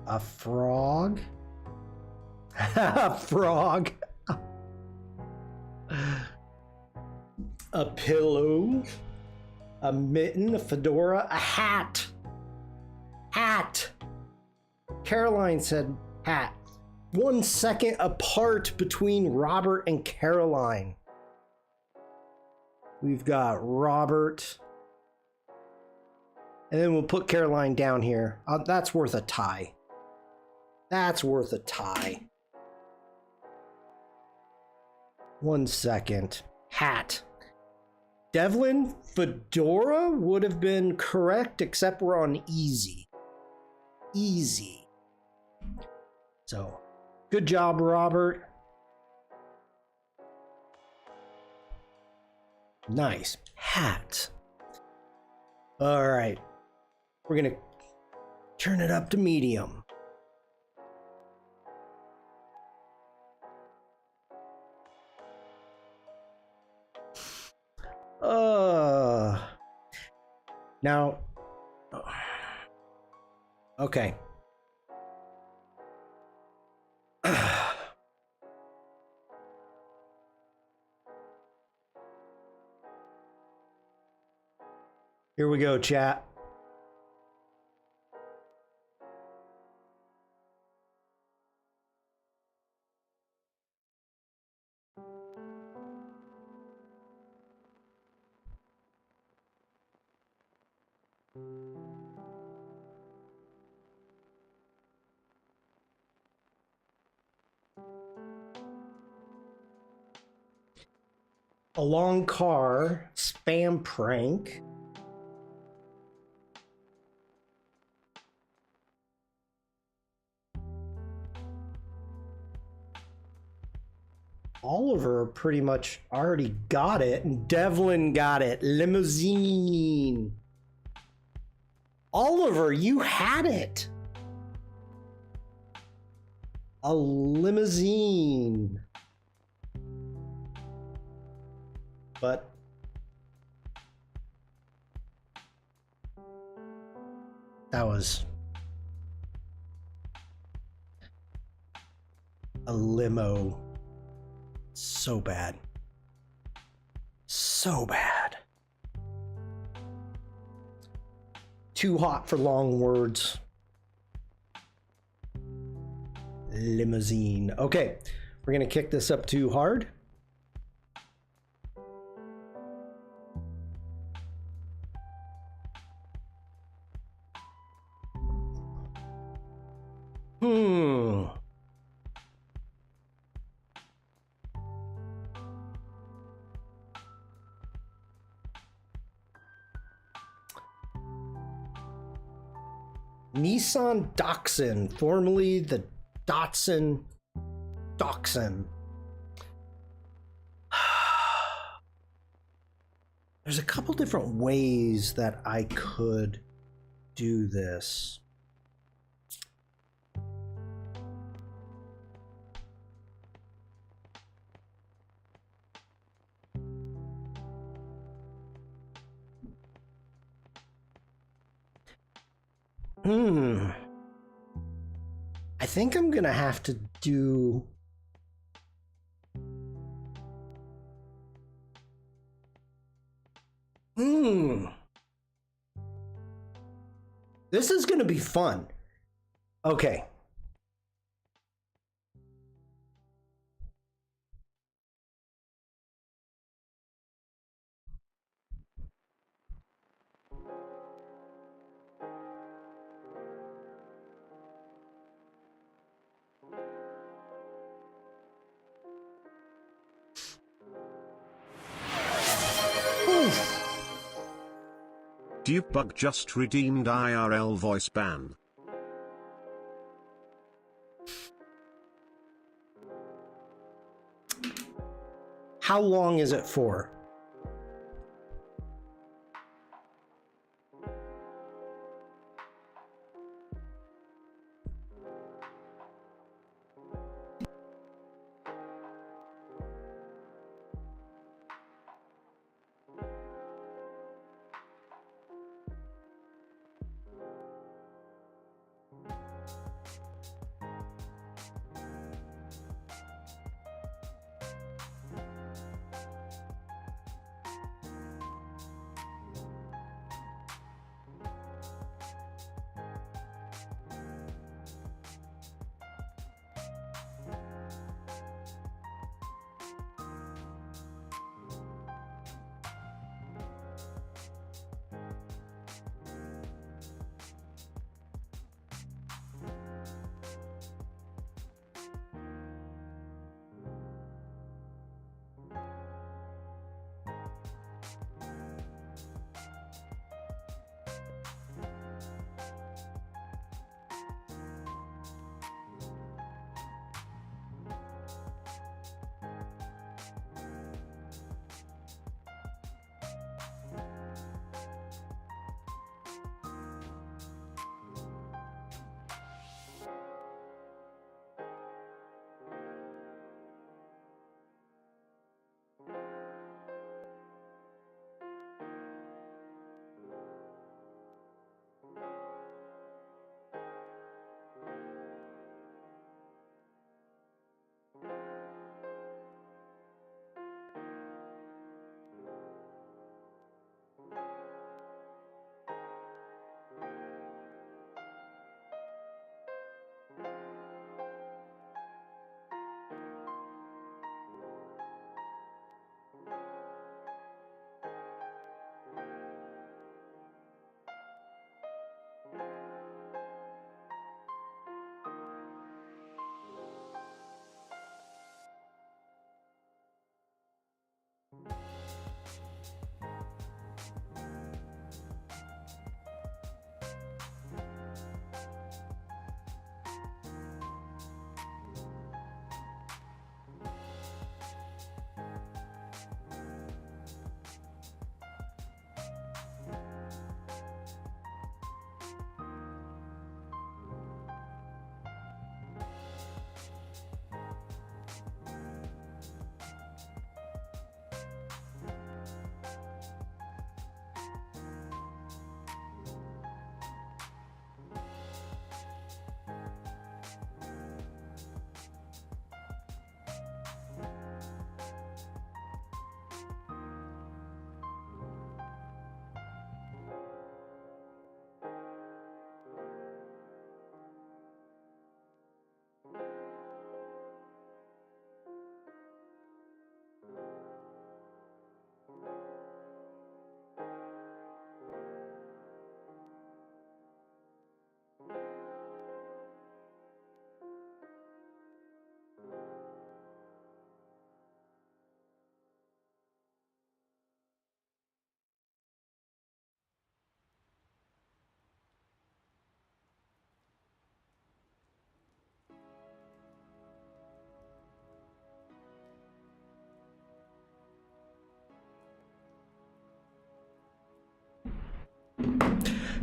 A frog? A frog. A pillow. A mitten, a fedora, a hat. Hat. Caroline said hat. 1 second apart between Robert and Caroline. We've got Robert. And then we'll put Caroline down here. That's worth a tie. That's worth a tie. 1 second. Hat. Devlin, fedora would have been correct, except we're on easy. Easy. So, good job, Robert. Nice. Hat. All right. We're going to turn it up to medium. Now, okay. Here we go, chat. A long car, spam prank. Oliver pretty much already got it, and Devlin got it. Limousine. Oliver, you had it. A limousine. But that was a limo. So bad. So bad. Too hot for long words. Limousine. Okay, we're gonna kick this up too hard. Nissan Dachshund, formerly the Datsun Dachshund. There's a couple different ways that I could do this. I think I'm gonna have to do This is gonna be fun. Okay. Dupebug just redeemed IRL voice ban. How long is it for?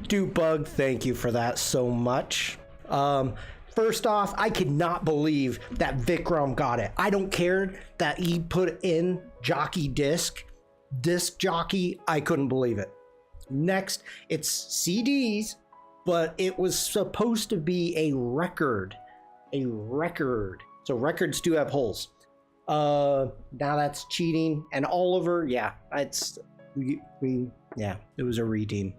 Dupebug, thank you for that so much. First off, I could not believe that Vikram got it. I don't care that he put in jockey disc jockey. I couldn't believe it. Next, it's CDs, but it was supposed to be a record. A record. So records do have holes. Now that's cheating. And Oliver, yeah, yeah, it was a redeem.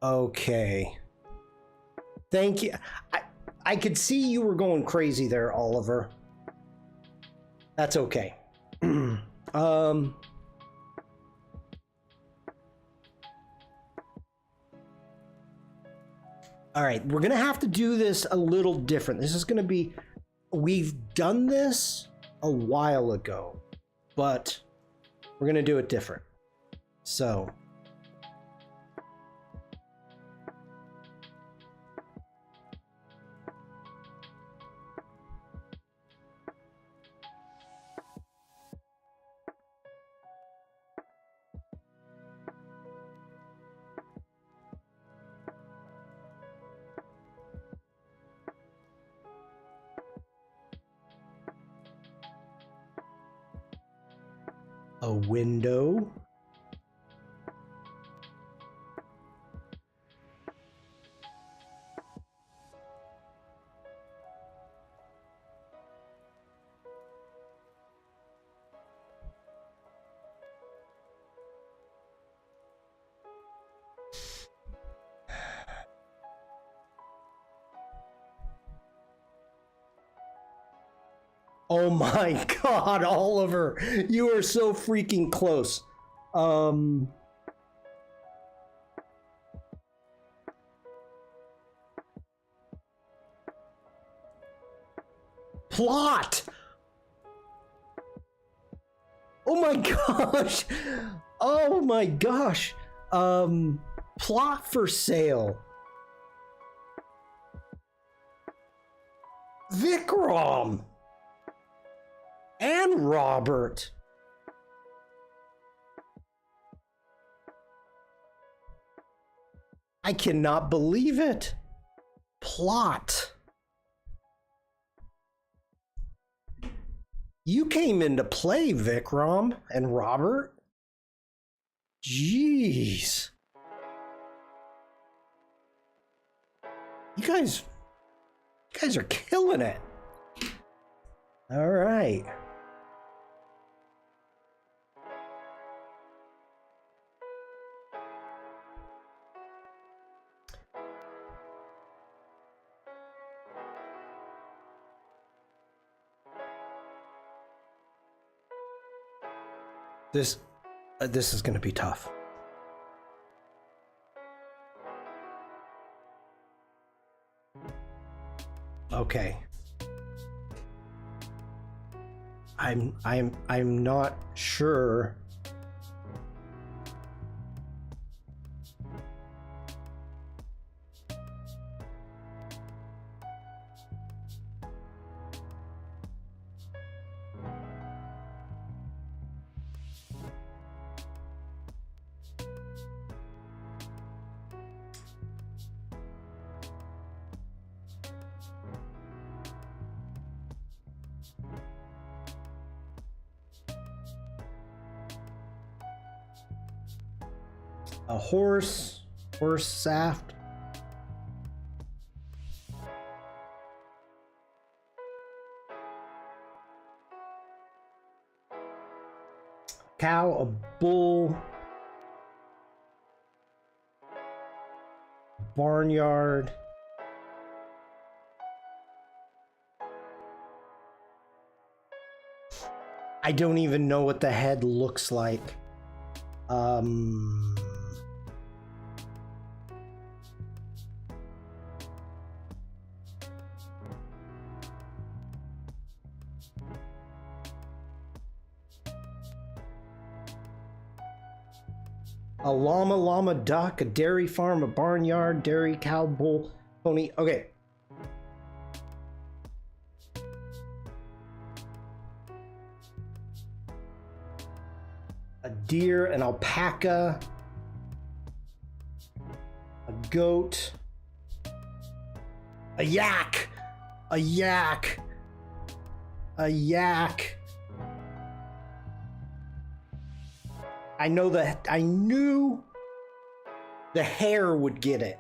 Okay. Thank you. I could see you were going crazy there, Oliver. That's okay. All right, we're gonna have to do this a little different. This is gonna be, we've done this a while ago. but we're gonna do it different. So a window. Oh my God, Oliver, you are so freaking close. Plot. Oh my gosh. Oh my gosh. Plot for sale. Vikram. And Robert. I cannot believe it. Plot. You came into play, Vikram and Robert. Jeez. You guys are killing it. All right. This is going to be tough. Okay. I'm not sure. A horse saft. Cow, a bull, barnyard. I don't even know what the head looks like. A llama, duck, a dairy farm, a barnyard, dairy, cow, bull, pony. Okay. A deer, an alpaca, a goat, a yak, a yak, a yak. I knew the hare would get it.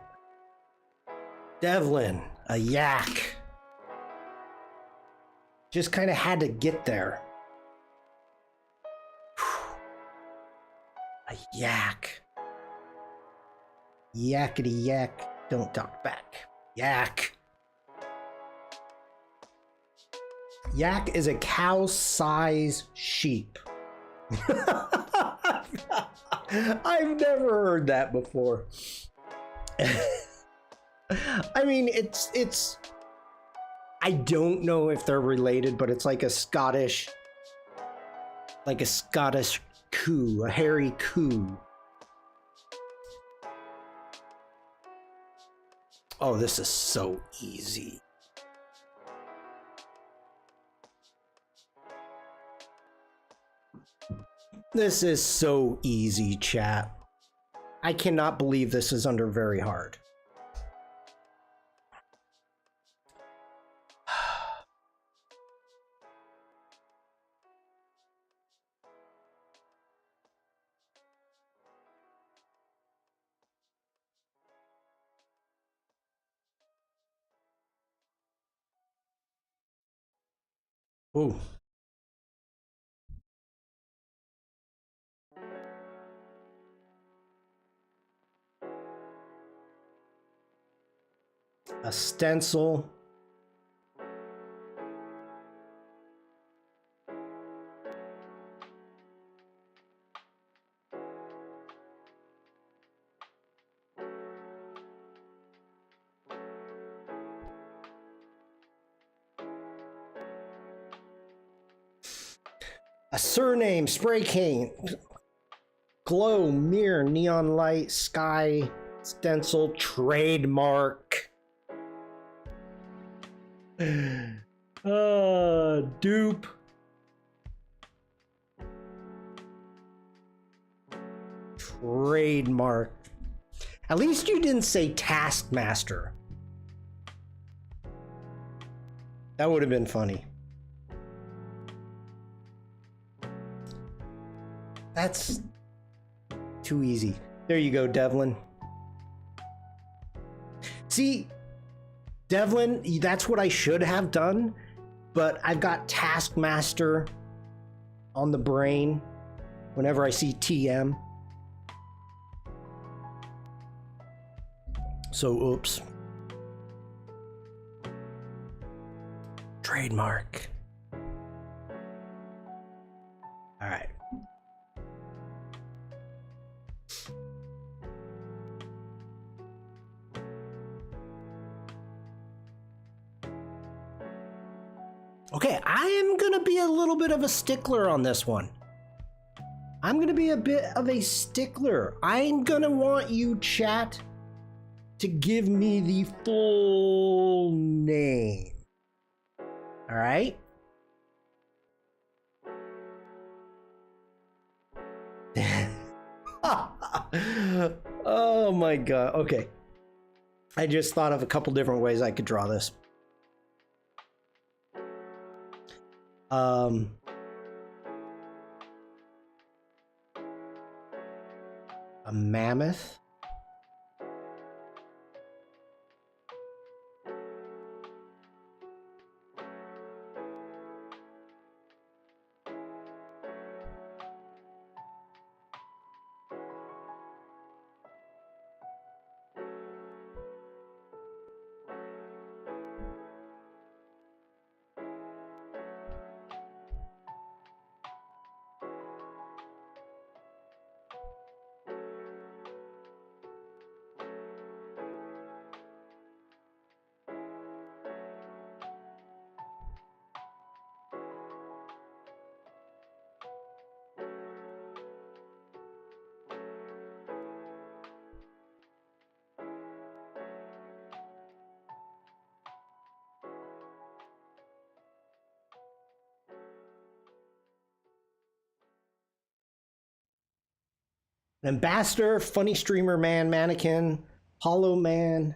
Devlin, a yak. Just kind of had to get there. A yak. Yakety yak, don't talk back. Yak. Yak is a cow-size sheep. I've never heard that before. I mean, it's I don't know if they're related, but it's like a Scottish like a Scottish coo, a hairy coo. Oh, this is so easy. This is so easy, chat. I cannot believe this is under very hard. Ooh. A stencil. A surname, spray cane, glow, mirror, neon light, sky, stencil, trademark. Dupe. Trademark. At least you didn't say Taskmaster. That would have been funny. That's too easy. There you go, Devlin. See, Devlin, that's what I should have done, but I've got Taskmaster on the brain whenever I see TM. So, oops. Trademark. All right. Okay, I am gonna be a little bit of a stickler on this one. I'm gonna be a bit of a stickler. I'm gonna want you, chat, to give me the full name. All right? Oh my god. Okay. I just thought of a couple different ways I could draw this. A mammoth. An ambassador, funny streamer man, mannequin, hollow man.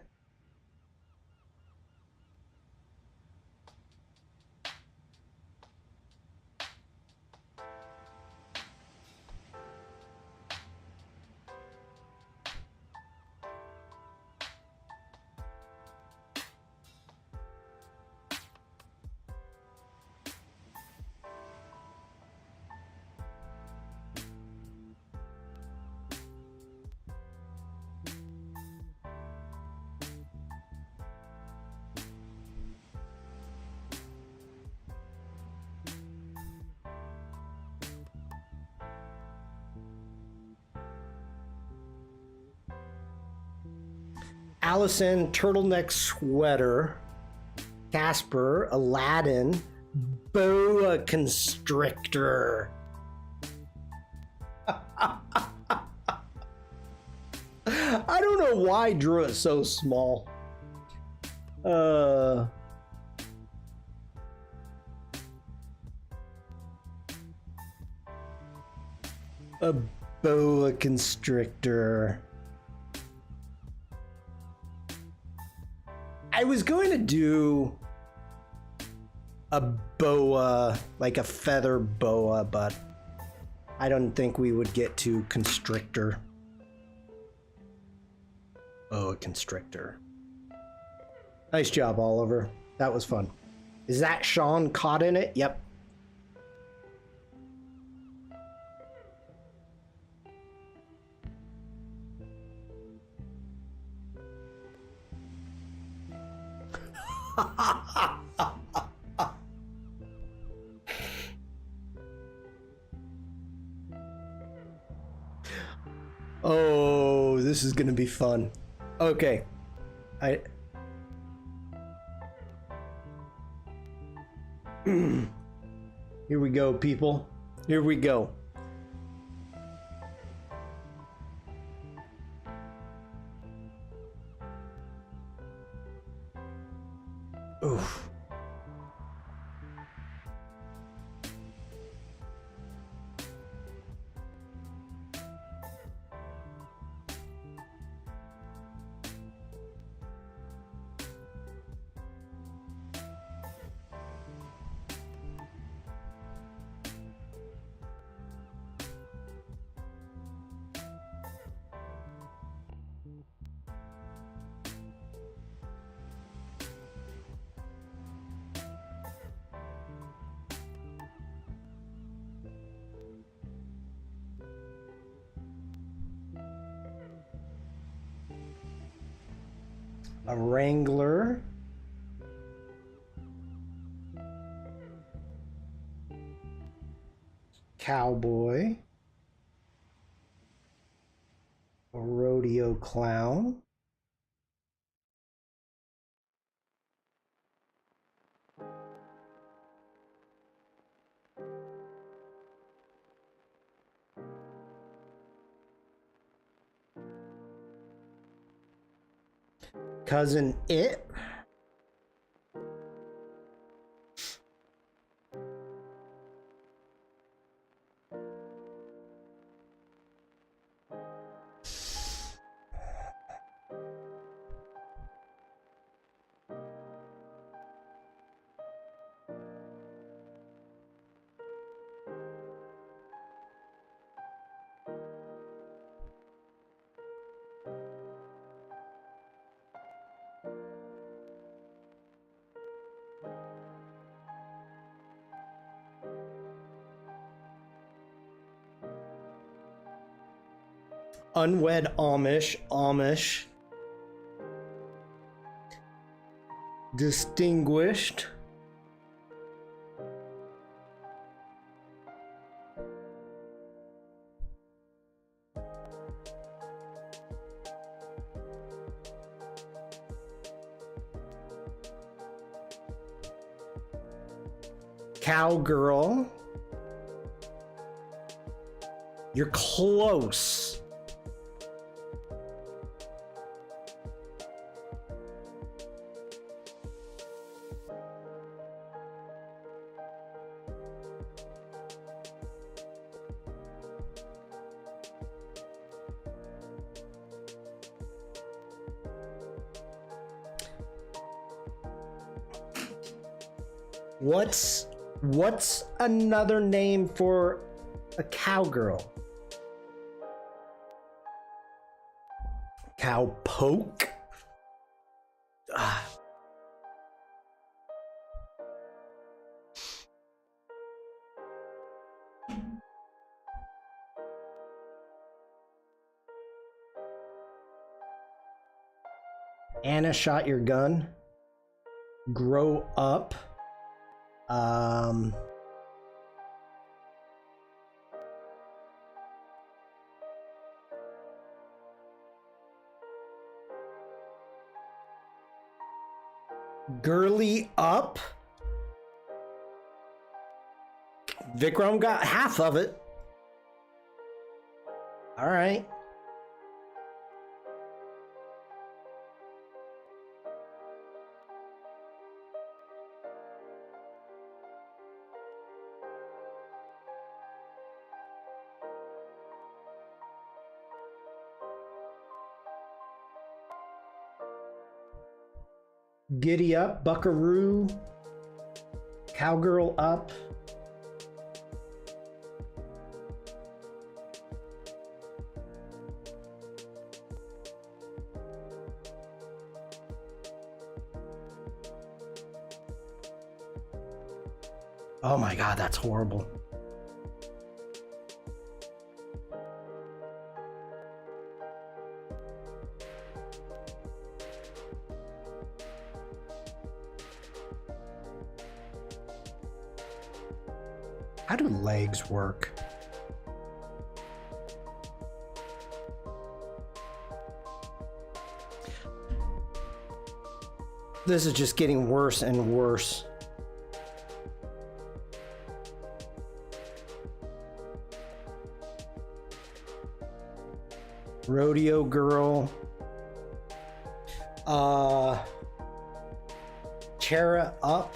Allison, turtleneck sweater. Casper, Aladdin, boa constrictor. don't know why I drew it so small. A boa constrictor. I was going to do a boa, like a feather boa, but I don't think we would get to constrictor. Boa constrictor. Nice job, Oliver. That was fun. Is that Shawn caught in it? Yep. Oh, this is gonna be fun. Okay. Here we go, people. Here we go. Oof. A wrangler. Cowboy. A rodeo clown. Cousin It. Unwed Amish. Distinguished. Cowgirl. You're close. What's another name for a cowgirl? Cowpoke? Ah. Anna shot your gun. Grow up. Girly up. Vikram got half of it. All right. Giddy up, buckaroo. Cowgirl up. Oh my God, that's horrible. How do legs work? This is just getting worse and worse. Rodeo girl. Chera up.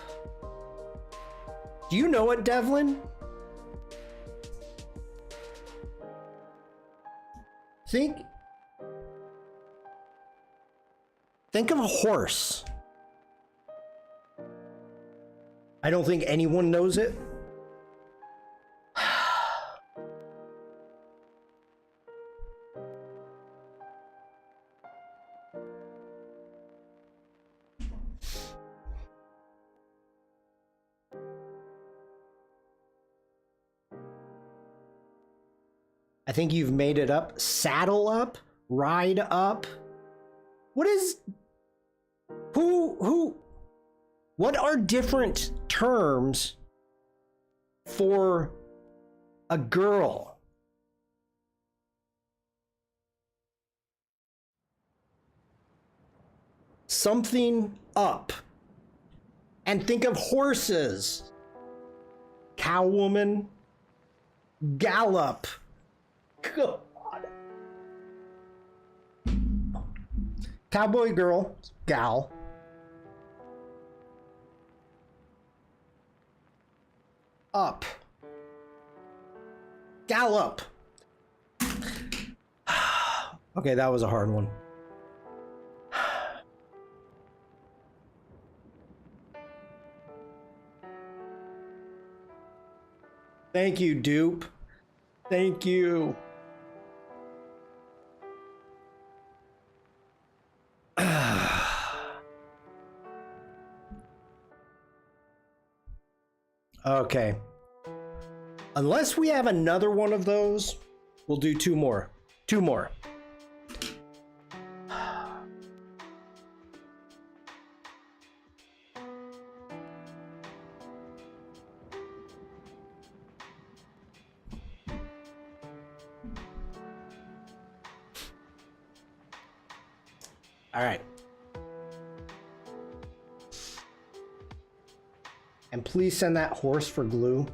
Do you know it, Devlin? Think of a horse. I don't think anyone knows it. I think you've made it up. Saddle up? Ride up? What is... Who... What are different terms for a girl? Something up. And think of horses. Cowwoman. Gallop. God. Cowboy girl. Gal. Up. Gallop. Okay, that was a hard one. Thank you, dupe. Thank you. Okay. Unless we have another one of those, we'll do two more. Two more. All right. And please send that horse for glue.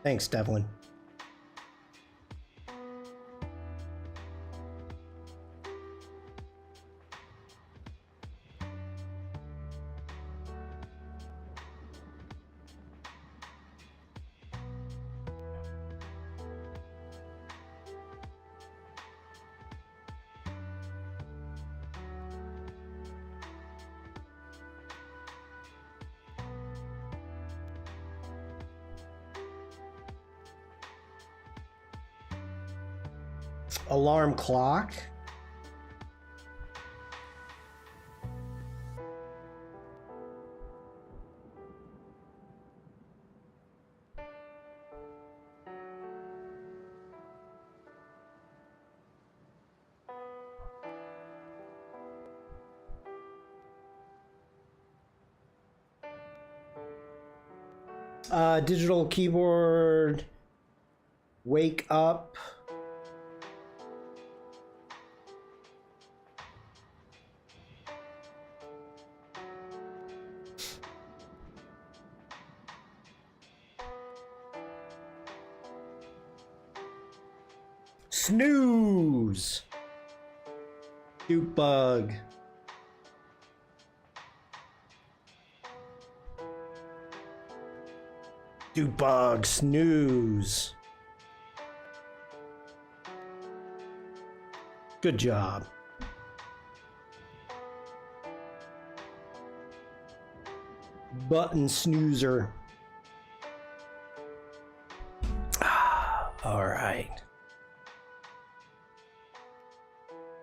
Thanks, Devlin. Alarm clock. Digital keyboard. Wake up. Snooze. Dupe bug. Dupe bug. Snooze. Good job. button snoozer. All right.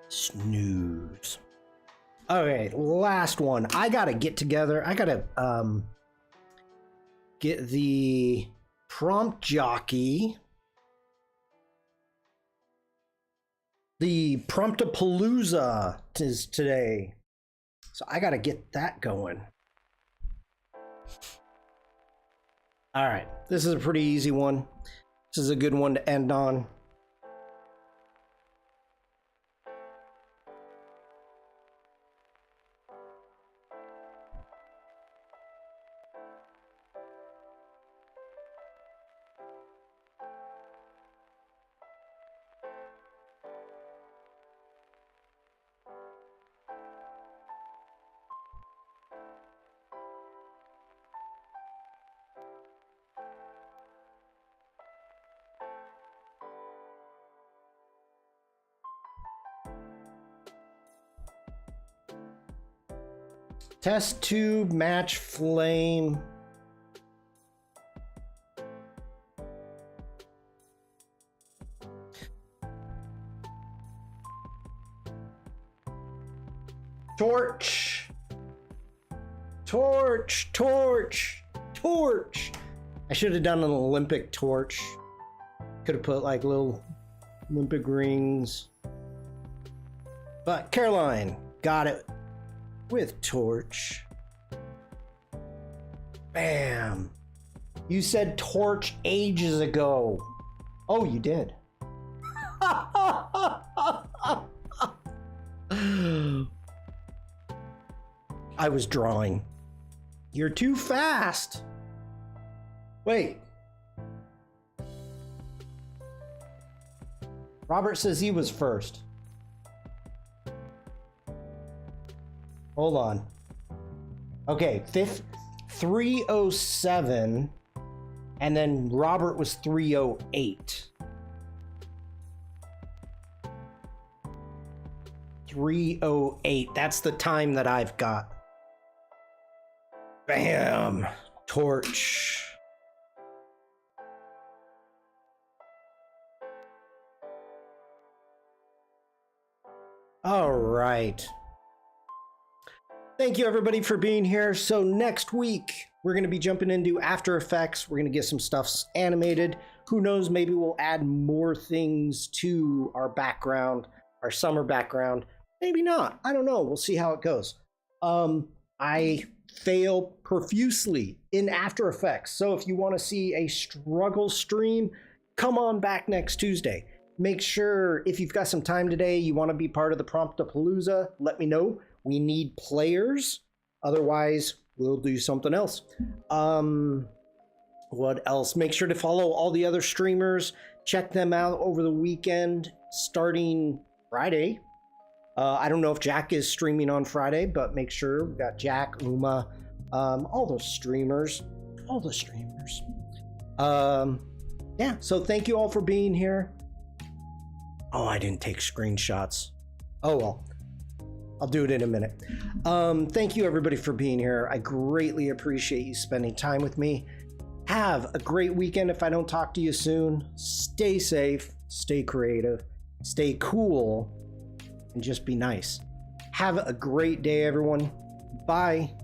Snooze. Okay, last one. I gotta get together. I gotta get the prompt jockey. The Promptapalooza is today. So I gotta get that going. All right, this is a pretty easy one. This is a good one to end on. Test tube, match flame. Torch. Torch, torch, torch. I should have done an Olympic torch. Could have put like little Olympic rings. But Caroline got it with torch. Bam. You said torch ages ago. Oh, you did. I was drawing. You're too fast. Wait. Robert says he was first. Hold on. Okay, 307, and then Robert was 308. 308. That's the time that I've got. Bam! Torch. All right. Thank you everybody for being here. So next week, we're going to be jumping into After Effects. We're going to get some stuff animated. Who knows, maybe we'll add more things to our background, our summer background. Maybe not. I don't know. We'll see how it goes. I fail profusely in After Effects. So if you want to see a struggle stream, come on back next Tuesday. Make sure if you've got some time today, you want to be part of the Promptapalooza, let me know. We need players. Otherwise, we'll do something else. What else? Make sure to follow all the other streamers. Check them out over the weekend, starting Friday. I don't know if Jack is streaming on Friday, but make sure we got Jack, Uma, all those streamers. All the streamers. Yeah, so thank you all for being here. Oh, I didn't take screenshots. Oh, well. I'll do it in a minute. Thank you everybody for being here. I greatly appreciate you spending time with me. Have a great weekend if I don't talk to you soon. Stay safe, stay creative, stay cool, and just be nice. Have a great day, everyone. Bye.